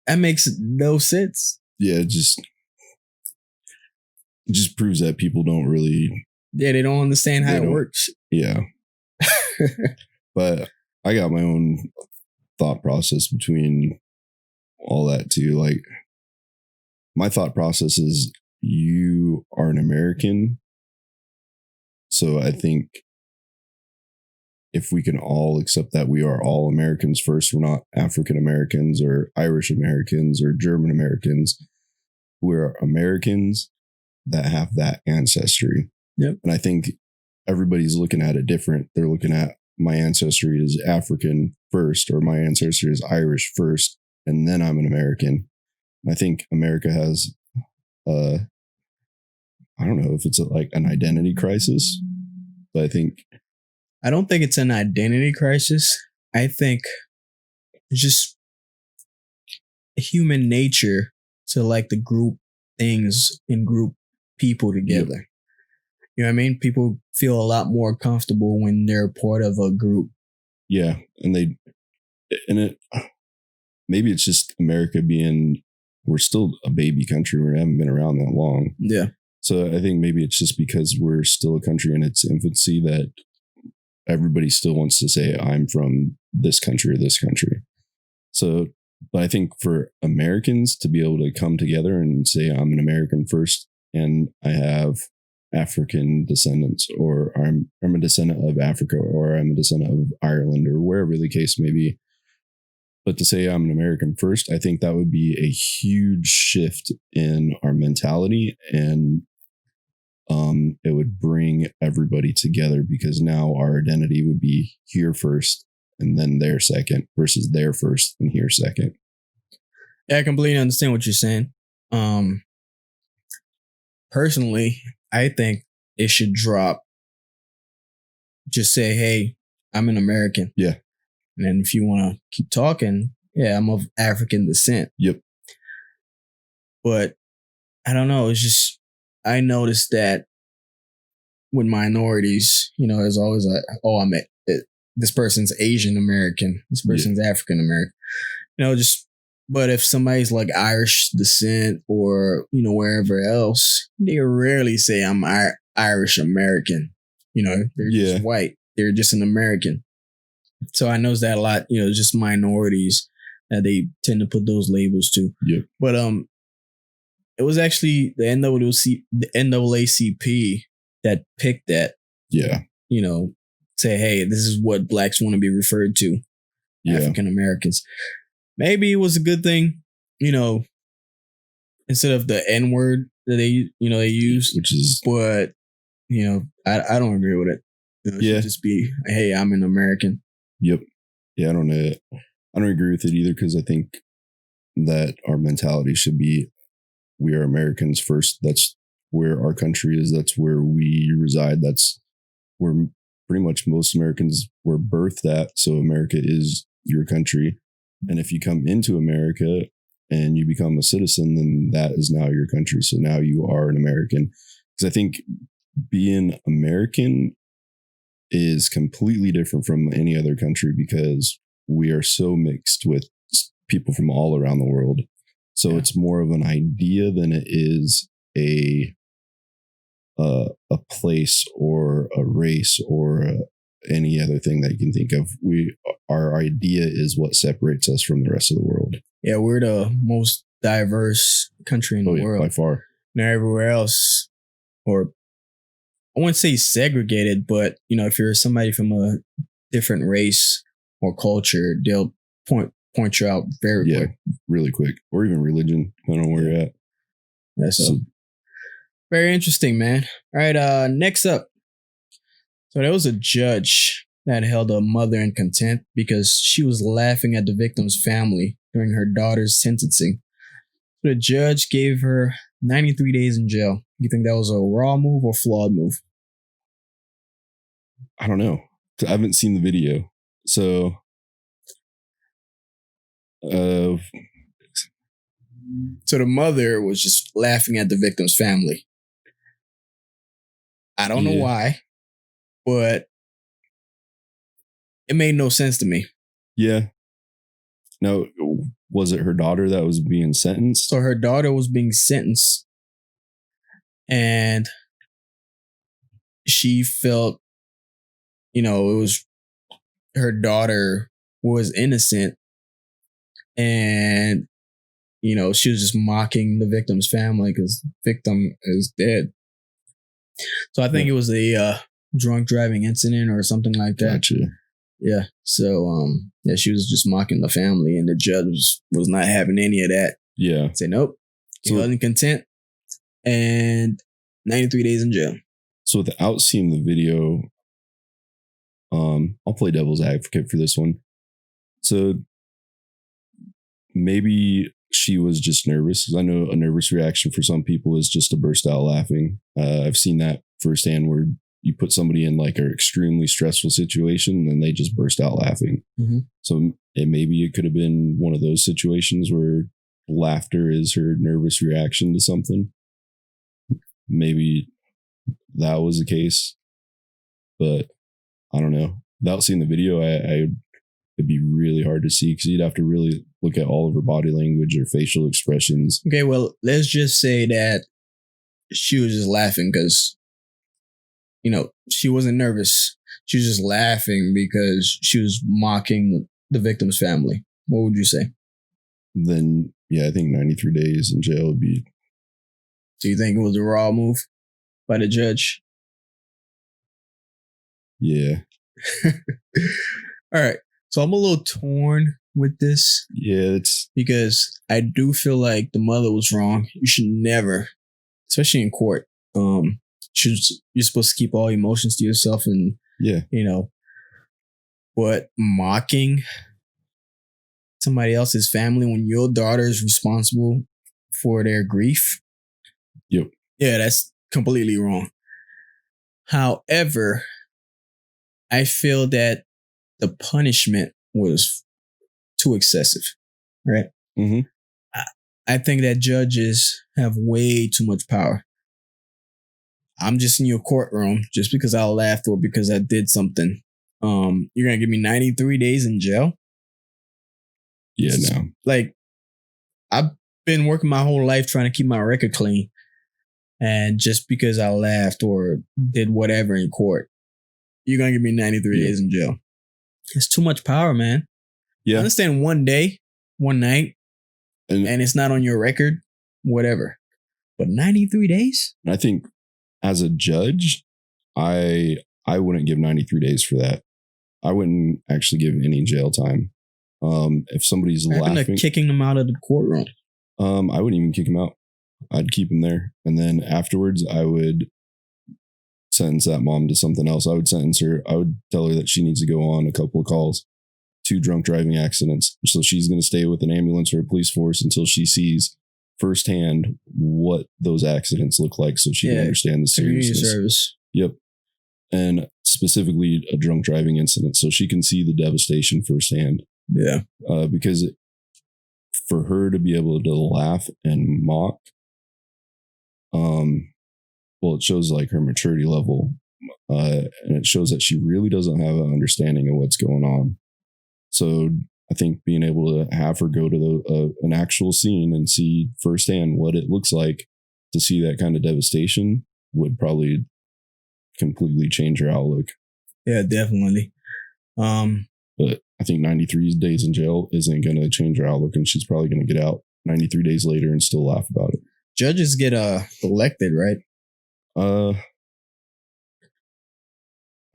Speaker 2: that makes no sense.
Speaker 3: Yeah, it just proves that people don't really...
Speaker 2: Yeah, they don't understand how it works.
Speaker 3: Yeah. But I got my own thought process between all that too. Like, my thought process is you are an American. So I think if we can all accept that we are all Americans first, we're not African Americans or Irish Americans or German Americans. We're Americans that have that ancestry.
Speaker 2: Yep.
Speaker 3: And I think everybody's looking at it different. They're looking at my ancestry is African first, or my ancestry is Irish first, and then I'm an American. I think America has, I don't know if it's like an identity crisis, but
Speaker 2: I don't think it's an identity crisis. I think just human nature to like the group things and group people together.
Speaker 3: Yep.
Speaker 2: You know what I mean? People feel a lot more comfortable when they're part of a group.
Speaker 3: Yeah. And maybe it's just America we're still a baby country. We haven't been around that long.
Speaker 2: Yeah.
Speaker 3: So I think maybe it's just because we're still a country in its infancy that everybody still wants to say, I'm from this country or this country. So, but I think for Americans to be able to come together and say, I'm an American first, and I have African descendants, or I'm a descendant of Africa, or I'm a descendant of Ireland, or wherever the case may be. But to say I'm an American first, I think that would be a huge shift in our mentality, and it would bring everybody together, because now our identity would be here first and then there second versus there first and here second.
Speaker 2: Yeah, I completely understand what you're saying. Personally, I think it should drop. Just say, hey, I'm an American.
Speaker 3: Yeah.
Speaker 2: And then if you want to keep talking, yeah, I'm of African descent.
Speaker 3: Yep.
Speaker 2: But I don't know. It's just, I noticed that with minorities, there's always this person's Asian American, this person's African American, but if somebody's like Irish descent or, wherever else, they rarely say I'm Irish American. They're just white. They're just an American. So I noticed that a lot, just minorities that they tend to put those labels to.
Speaker 3: Yep.
Speaker 2: But it was actually the NAACP that picked that.
Speaker 3: Yeah.
Speaker 2: Say, hey, this is what blacks want to be referred to. Yeah. African Americans. Maybe it was a good thing, instead of the N-word that they use.
Speaker 3: Which is,
Speaker 2: but, I don't agree with it. It should just be, hey, I'm an American.
Speaker 3: Yep. Yeah, I don't agree with it either, because I think that our mentality should be, we are Americans first. That's where our country is. That's where we reside. That's where pretty much most Americans were birthed at. So America is your country. And if you come into America and you become a citizen, then that is now your country. So now you are an American. Because I think being American is completely different from any other country, because we are so mixed with people from all around the world. So it's more of an idea than it is a place or a race or any other thing that you can think of. Our idea is what separates us from the rest of the world. Yeah,
Speaker 2: we're the most diverse country in the world
Speaker 3: by far.
Speaker 2: Now everywhere else, or I wouldn't say segregated, but if you're somebody from a different race or culture, they'll point you out very quick.
Speaker 3: Really quick, or even religion, depending on where you're at.
Speaker 2: That's very interesting, man. All right, next up. So there was a judge that held a mother in contempt because she was laughing at the victim's family during her daughter's sentencing. The judge gave her 93 days in jail. You think that was a raw move or flawed move?
Speaker 3: I don't know. I haven't seen the video. So
Speaker 2: the mother was just laughing at the victim's family. I don't know why, but it made no sense to me.
Speaker 3: Yeah. Now, was it her daughter that was being sentenced?
Speaker 2: So her daughter was being sentenced, and she felt, it was her daughter was innocent, and she was just mocking the victim's family because the victim is dead. So I think it was a drunk driving incident or something like that.
Speaker 3: Gotcha.
Speaker 2: Yeah. So she was just mocking the family, and the judge was not having any of that.
Speaker 3: Yeah.
Speaker 2: Say nope. He wasn't content, and 93 days in jail.
Speaker 3: So without seeing the video, I'll play devil's advocate for this one. So maybe she was just nervous, because I know a nervous reaction for some people is just to burst out laughing. I've seen that firsthand, where you put somebody in like an extremely stressful situation and they just burst out laughing.
Speaker 2: Mm-hmm.
Speaker 3: So maybe it could have been one of those situations where laughter is her nervous reaction to something. Maybe that was the case, but I don't know. Without seeing the video, it'd be really hard to see because you'd have to really look at all of her body language or facial expressions.
Speaker 2: Okay, well, let's just say that she was just laughing because, she wasn't nervous. She was just laughing because she was mocking the victim's family. What would you say?
Speaker 3: Then, yeah, I think 93 days in jail would be.
Speaker 2: Do you think it was a raw move by the judge?
Speaker 3: Yeah.
Speaker 2: All right. So I'm a little torn with this.
Speaker 3: Yeah, it's
Speaker 2: because I do feel like the mother was wrong. You should never, especially in court, you're supposed to keep all emotions to yourself and, but mocking somebody else's family when your daughter is responsible for their grief.
Speaker 3: Yep.
Speaker 2: Yeah, that's completely wrong. However, I feel that the punishment was too excessive, right?
Speaker 3: Mm-hmm.
Speaker 2: I think that judges have way too much power. I'm just in your courtroom just because I laughed or because I did something. You're going to give me 93 days in jail?
Speaker 3: Yeah, no.
Speaker 2: Like, I've been working my whole life trying to keep my record clean. And just because I laughed or did whatever in court, you're going to give me 93 days in jail. It's too much power, man.
Speaker 3: Yeah.
Speaker 2: I understand one day, one night, and it's not on your record, whatever. But 93 days?
Speaker 3: I think as a judge, I wouldn't give 93 days for that. I wouldn't actually give any jail time. If somebody's laughing,
Speaker 2: kicking them out of the courtroom.
Speaker 3: I wouldn't even kick them out. I'd keep them there, and then afterwards, I would sentence that mom to something else. I would sentence her. I would tell her that she needs to go on a couple of calls, 2 drunk driving accidents. So she's going to stay with an ambulance or a police force until she sees firsthand what those accidents look like, so she can understand the seriousness.
Speaker 2: Community service.
Speaker 3: Yep. And specifically a drunk driving incident, so she can see the devastation firsthand.
Speaker 2: Yeah.
Speaker 3: Because for her to be able to laugh and mock, well, it shows like her maturity level, and it shows that she really doesn't have an understanding of what's going on. So I think being able to have her go to an actual scene and see firsthand what it looks like to see that kind of devastation would probably completely change her outlook.
Speaker 2: Yeah, definitely.
Speaker 3: But I think 93 days in jail isn't going to change her outlook, and she's probably going to get out 93 days later and still laugh about it.
Speaker 2: Judges get elected, right?
Speaker 3: I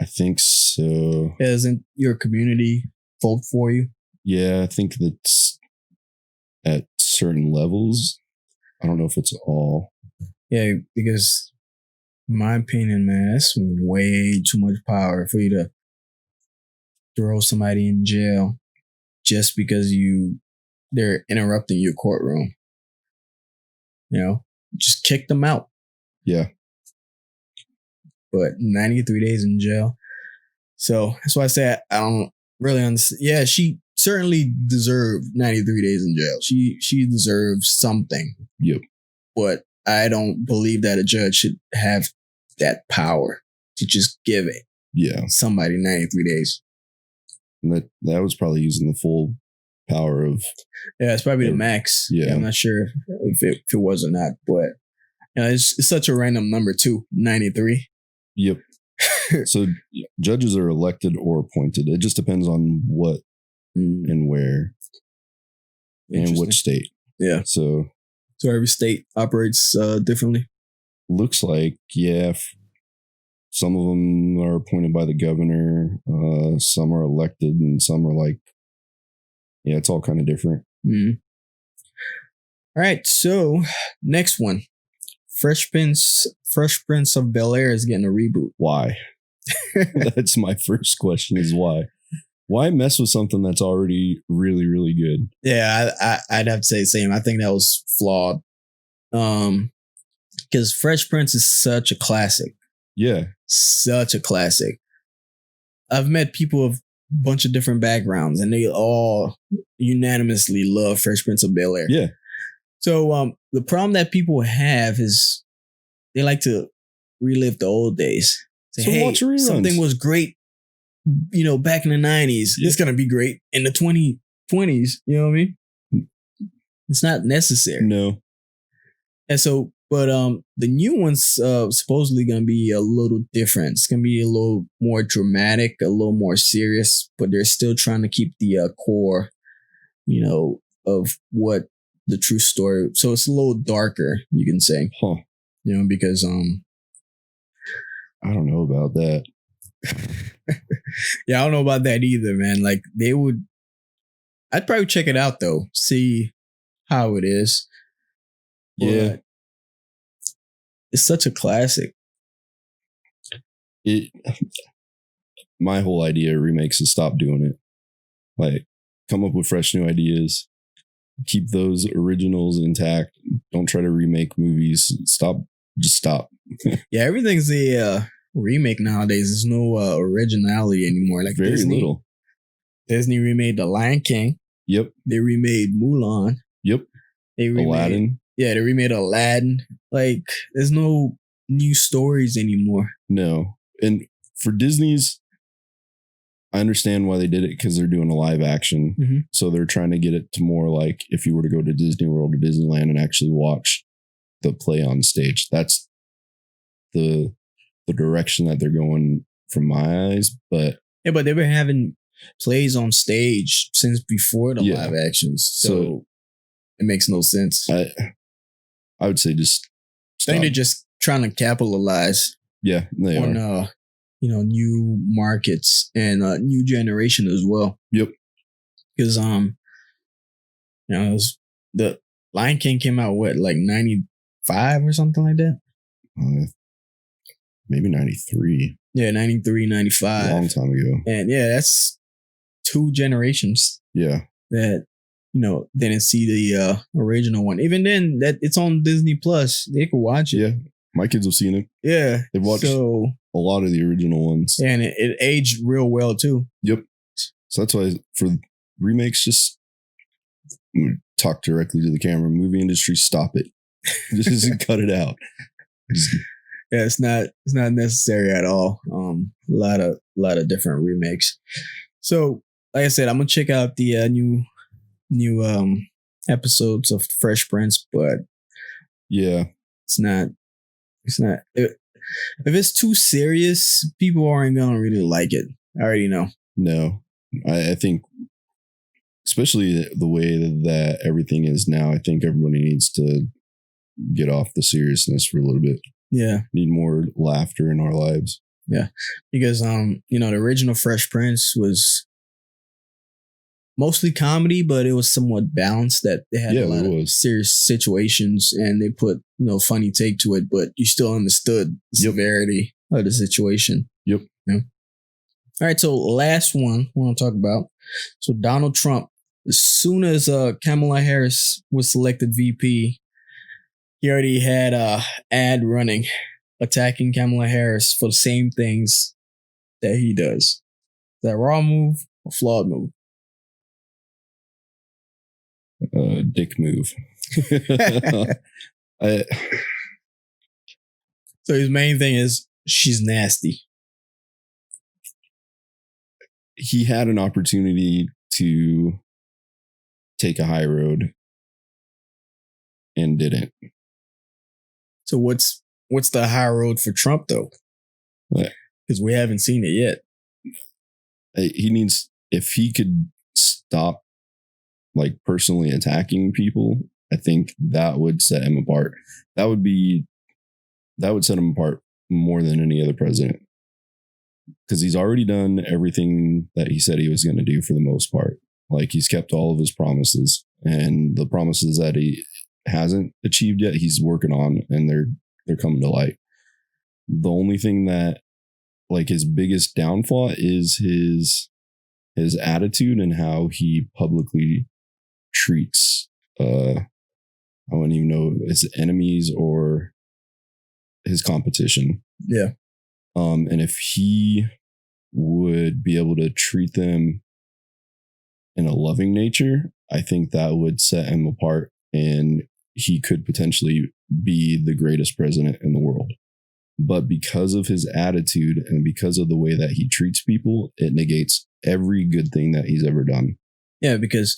Speaker 3: think so.
Speaker 2: Isn't your community vote for you?
Speaker 3: Yeah, I think that's at certain levels. I don't know if it's all.
Speaker 2: Yeah, because in my opinion, man, that's way too much power for you to throw somebody in jail just because they're interrupting your courtroom. Just kick them out.
Speaker 3: Yeah.
Speaker 2: But 93 days in jail. So that's why I say I don't really understand. Yeah, she certainly deserved 93 days in jail. She deserves something.
Speaker 3: Yep.
Speaker 2: But I don't believe that a judge should have that power to just give it.
Speaker 3: Yeah.
Speaker 2: Somebody 93 days.
Speaker 3: And that was probably using the full power of.
Speaker 2: Yeah, it's probably the max.
Speaker 3: Yeah.
Speaker 2: I'm not sure if it was or not, but it's such a random number too. 93.
Speaker 3: Yep. So judges are elected or appointed. It just depends on what and where and which state.
Speaker 2: Yeah.
Speaker 3: So
Speaker 2: every state operates differently.
Speaker 3: Looks like, yeah. Some of them are appointed by the governor. Some are elected, and some are like, yeah, it's all kind of different.
Speaker 2: Mm. All right. So next one. Fresh Prince of Bel-Air is getting a reboot.
Speaker 3: Why? That's my first question is why? Why mess with something that's already really, really good?
Speaker 2: Yeah, I'd have to say the same. I think that was flawed. Because Fresh Prince is such a classic.
Speaker 3: Yeah.
Speaker 2: Such a classic. I've met people of a bunch of different backgrounds and they all unanimously love Fresh Prince of Bel-Air.
Speaker 3: Yeah.
Speaker 2: So the problem that people have is they like to relive the old days. Say,
Speaker 3: So
Speaker 2: hey,
Speaker 3: watch reruns.
Speaker 2: something was great, back in the 90s.
Speaker 3: Yeah.
Speaker 2: It's gonna be great in the 2020s. You know what I mean? It's not necessary.
Speaker 3: No.
Speaker 2: And so, but the new one's supposedly gonna be a little different. It's gonna be a little more dramatic, a little more serious, but they're still trying to keep the core, of what the true story. So it's a little darker, you can say,
Speaker 3: Huh.
Speaker 2: because
Speaker 3: I don't know about that.
Speaker 2: yeah, I don't know about that either, man. Like I'd probably check it out though, see how it is.
Speaker 3: Yeah.
Speaker 2: But it's such a classic.
Speaker 3: My whole idea of remakes is stop doing it. Like, come up with fresh new ideas. Keep those originals intact. Don't try to remake movies. Just stop.
Speaker 2: Yeah, everything's a remake nowadays. There's no originality anymore. Like
Speaker 3: Very little.
Speaker 2: Disney remade The Lion King.
Speaker 3: Yep.
Speaker 2: They remade Mulan.
Speaker 3: Yep.
Speaker 2: They remade
Speaker 3: Aladdin.
Speaker 2: Yeah, they remade Aladdin. Like, there's no new stories anymore.
Speaker 3: No. And for Disney's, I understand why they did it, because they're doing a live action.
Speaker 2: Mm-hmm.
Speaker 3: So they're trying to get it to more like if you were to go to Disney World or Disneyland and actually watch the play on stage. That's the direction that they're going from my eyes. But
Speaker 2: yeah, but they've been having plays on stage since before the
Speaker 3: Yeah.
Speaker 2: live actions. So it makes no sense.
Speaker 3: I would say just
Speaker 2: I think
Speaker 3: stop.
Speaker 2: they're just trying to capitalize
Speaker 3: Yeah, they
Speaker 2: on
Speaker 3: are.
Speaker 2: new markets and new generation as well.
Speaker 3: Yep.
Speaker 2: Because the Lion King came out like 95 or something like that.
Speaker 3: Maybe 93.
Speaker 2: Yeah, 93,
Speaker 3: A
Speaker 2: 95.
Speaker 3: long time ago.
Speaker 2: And yeah, that's 2 generations
Speaker 3: Yeah.
Speaker 2: that didn't see the original one. Even then, that it's on Disney Plus. They could watch it.
Speaker 3: Yeah. My kids have seen it.
Speaker 2: Yeah.
Speaker 3: They've watched a lot of the original ones.
Speaker 2: And it aged real well too.
Speaker 3: Yep. So that's why for remakes, just talk directly to the camera. Movie industry, stop it. Just cut it out.
Speaker 2: Yeah, it's not necessary at all. A lot of different remakes. So, like I said, I'm gonna check out the new episodes of Fresh Prince, but
Speaker 3: Yeah.
Speaker 2: it's not. If it's too serious, people aren't gonna really like it. I already know.
Speaker 3: No. I think, especially the way that everything is now, I think everybody needs to get off the seriousness for a little bit.
Speaker 2: Yeah.
Speaker 3: Need more laughter in our lives.
Speaker 2: Yeah. Because the original Fresh Prince was mostly comedy, but it was somewhat balanced, that they had a lot of serious situations and they put, funny take to it, but you still understood the severity of the situation.
Speaker 3: Yep.
Speaker 2: Yeah. All right. So last one I want to talk about. So Donald Trump, as soon as Kamala Harris was selected VP, he already had a ad running attacking Kamala Harris for the same things that he does. Is that a raw move or flawed move?
Speaker 3: Dick move.
Speaker 2: So his main thing is she's nasty.
Speaker 3: He had an opportunity to take a high road and didn't.
Speaker 2: So what's the high road for Trump though? Because we haven't seen it yet.
Speaker 3: He needs, if he could stop like personally attacking people, I think that would set him apart. That would set him apart more than any other president. Because he's already done everything that he said he was going to do for the most part. Like, he's kept all of his promises, and the promises that he hasn't achieved yet, he's working on, and they're coming to light. The only thing that, like, his biggest downfall is his attitude and how he publicly treats I wouldn't even know, his enemies or his competition.
Speaker 2: Yeah.
Speaker 3: And if he would be able to treat them in a loving nature, I think that would set him apart, and he could potentially be the greatest president in the world. But because of his attitude and because of the way that he treats people, it negates every good thing that he's ever done.
Speaker 2: Yeah, because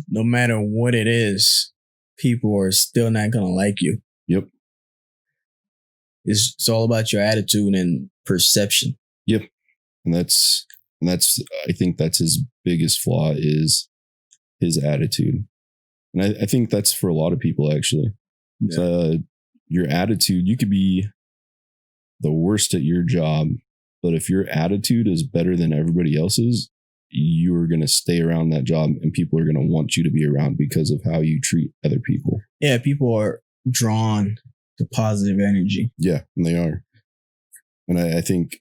Speaker 2: no matter what it is, people are still not going to like you.
Speaker 3: Yep.
Speaker 2: It's all about your attitude and perception.
Speaker 3: Yep. And that's I think that's his biggest flaw is his attitude. And I think that's for a lot of people, actually. Yeah. Your attitude, you could be the worst at your job, but if your attitude is better than everybody else's, you are going to stay around that job and people are going to want you to be around because of how you treat other people.
Speaker 2: Yeah, people are drawn to positive energy.
Speaker 3: Yeah, and they are. And I think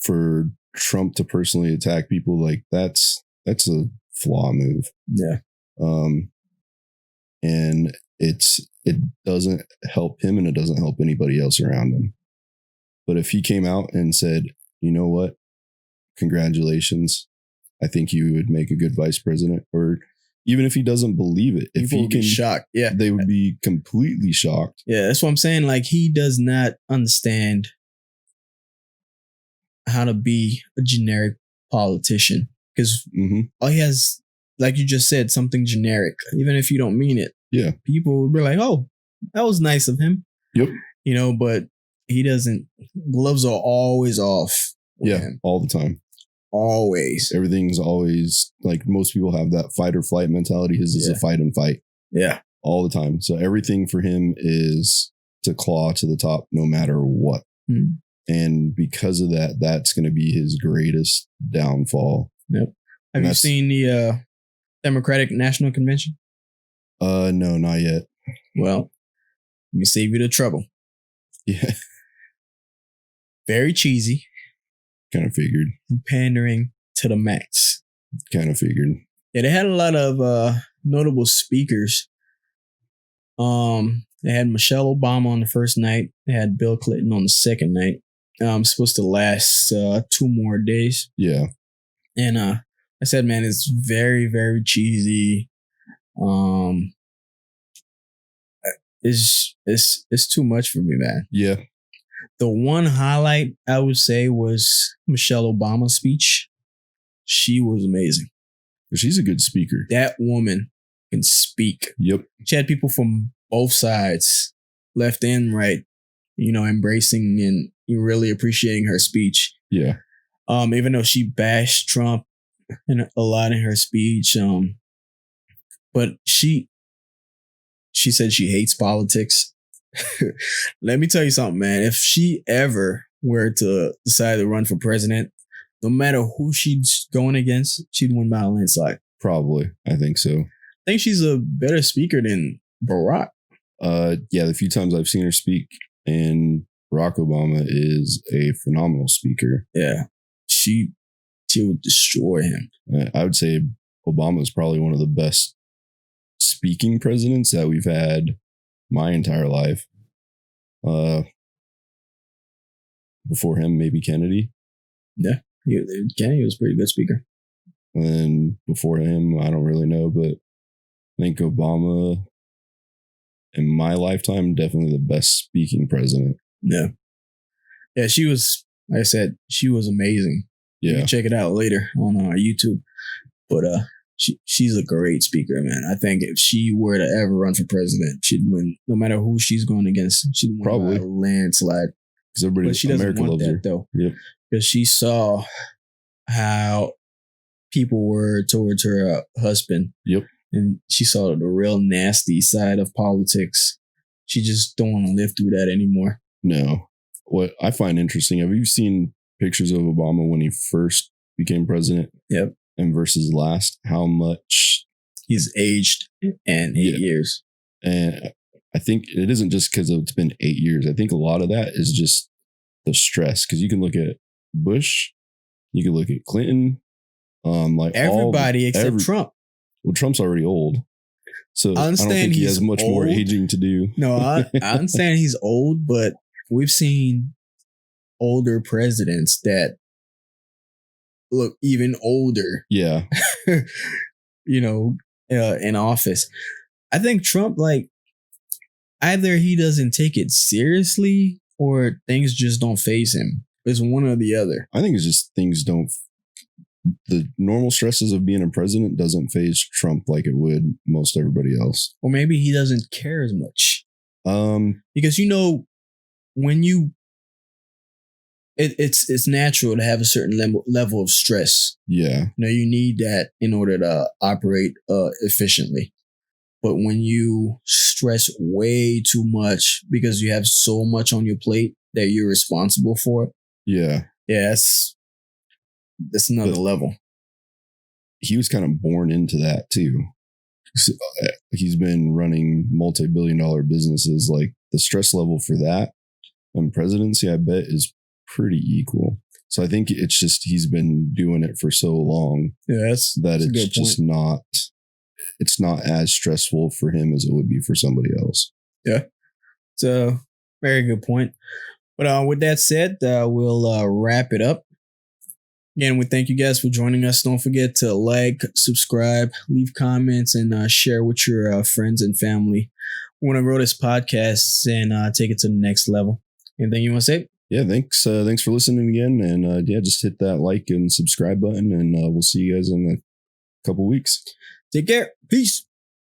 Speaker 3: for Trump to personally attack people, like that's a flaw move.
Speaker 2: Yeah.
Speaker 3: And it doesn't help him and it doesn't help anybody else around him. But if he came out and said, you know what, congratulations, I think you would make a good vice president, or even if he doesn't believe it, if
Speaker 2: people
Speaker 3: he
Speaker 2: would
Speaker 3: can,
Speaker 2: be shocked. Yeah,
Speaker 3: they would be completely shocked.
Speaker 2: Yeah, that's what I'm saying. Like, he does not understand how to be a generic politician because all he has, like you just said, something generic, even if you don't mean it.
Speaker 3: Yeah,
Speaker 2: people would be like, "Oh, that was nice of him."
Speaker 3: Yep.
Speaker 2: You know, but he doesn't. Gloves are always off.
Speaker 3: Yeah,
Speaker 2: him.
Speaker 3: All the time.
Speaker 2: Always.
Speaker 3: Everything's always like, most people have that fight or flight mentality. His is a fight and fight.
Speaker 2: Yeah.
Speaker 3: All the time. So everything for him is to claw to the top no matter what. And because of that, that's going to be his greatest downfall.
Speaker 2: Yep. Have you seen the Democratic National Convention?
Speaker 3: No, not yet.
Speaker 2: Well, let me save you the trouble.
Speaker 3: Yeah.
Speaker 2: Very cheesy.
Speaker 3: Kind of figured.
Speaker 2: Pandering to the max.
Speaker 3: Kind of figured.
Speaker 2: Yeah, they had a lot of notable speakers. They had Michelle Obama on the first night. They had Bill Clinton on the second night. Supposed to last 2 more days.
Speaker 3: Yeah.
Speaker 2: And I said, man, it's very, very cheesy. It's too much for me, man.
Speaker 3: Yeah.
Speaker 2: The one highlight I would say was Michelle Obama's speech. She was amazing.
Speaker 3: She's a good speaker.
Speaker 2: That woman can speak.
Speaker 3: Yep.
Speaker 2: She had people from both sides, left and right, embracing and really appreciating her speech.
Speaker 3: Yeah.
Speaker 2: Even though she bashed Trump a lot in her speech, but she said she hates politics. Let me tell you something, man. If she ever were to decide to run for president, no matter who she's going against, she'd win by a landslide.
Speaker 3: Probably. I think so.
Speaker 2: I think she's a better speaker than Barack.
Speaker 3: Yeah, the few times I've seen her speak, and Barack Obama is a phenomenal speaker.
Speaker 2: Yeah. She would destroy him.
Speaker 3: I would say Obama is probably one of the best speaking presidents that we've had my entire life. Before him, maybe Kennedy.
Speaker 2: Yeah, Kennedy was a pretty good speaker.
Speaker 3: And then before him, I don't really know, but I think Obama, in my lifetime, definitely the best speaking president.
Speaker 2: Yeah. Yeah, she was, like I said, she was amazing.
Speaker 3: Yeah.
Speaker 2: You can check it out later on YouTube. But she's a great speaker, man. I think if she were to ever run for president, she'd win. No matter who she's going against, she'd win
Speaker 3: probably
Speaker 2: by a landslide.
Speaker 3: Because everybody,
Speaker 2: but she doesn't
Speaker 3: America
Speaker 2: want
Speaker 3: loves
Speaker 2: that,
Speaker 3: her.
Speaker 2: though.
Speaker 3: Yep.
Speaker 2: Because she saw how people were towards her husband.
Speaker 3: Yep.
Speaker 2: And she saw the real nasty side of politics. She just don't want to live through that anymore.
Speaker 3: No. What I find interesting, have you seen pictures of Obama when he first became president?
Speaker 2: Yep.
Speaker 3: And versus last, how much
Speaker 2: he's aged in 8 years.
Speaker 3: And I think it isn't just because it's been 8 years. I think a lot of that is just the stress. Because you can look at Bush, you can look at Clinton, like
Speaker 2: everybody except Trump.
Speaker 3: Well, Trump's already old, so I don't think he has much more aging to do.
Speaker 2: No, I understand he's old, but we've seen older presidents that look even older.
Speaker 3: Yeah.
Speaker 2: In office. I think Trump, like, either he doesn't take it seriously or things just don't faze him. It's one or the other.
Speaker 3: I think it's just things don't. The normal stresses of being a president doesn't faze Trump like it would most everybody else.
Speaker 2: Or maybe he doesn't care as much. Because, when you, it's natural to have a certain level of stress.
Speaker 3: Yeah.
Speaker 2: You need that in order to operate efficiently. But when you stress way too much because you have so much on your plate that you're responsible for.
Speaker 3: Yeah.
Speaker 2: Yeah, that's another level.
Speaker 3: He was kind of born into that too. He's been running multi-billion-dollar businesses. Like, the stress level for that and presidency, I bet, is pretty equal. So I think it's just he's been doing it for so long it's just not. It's not as stressful for him as it would be for somebody else.
Speaker 2: Yeah, it's a very good point. But with that said, we'll wrap it up. Again, we thank you guys for joining us. Don't forget to like, subscribe, leave comments, and share with your friends and family. We want to grow this podcast and take it to the next level. Anything you want to say?
Speaker 3: Yeah, thanks. Thanks for listening again. And just hit that like and subscribe button, and we'll see you guys in a couple weeks.
Speaker 2: Take care. Peace.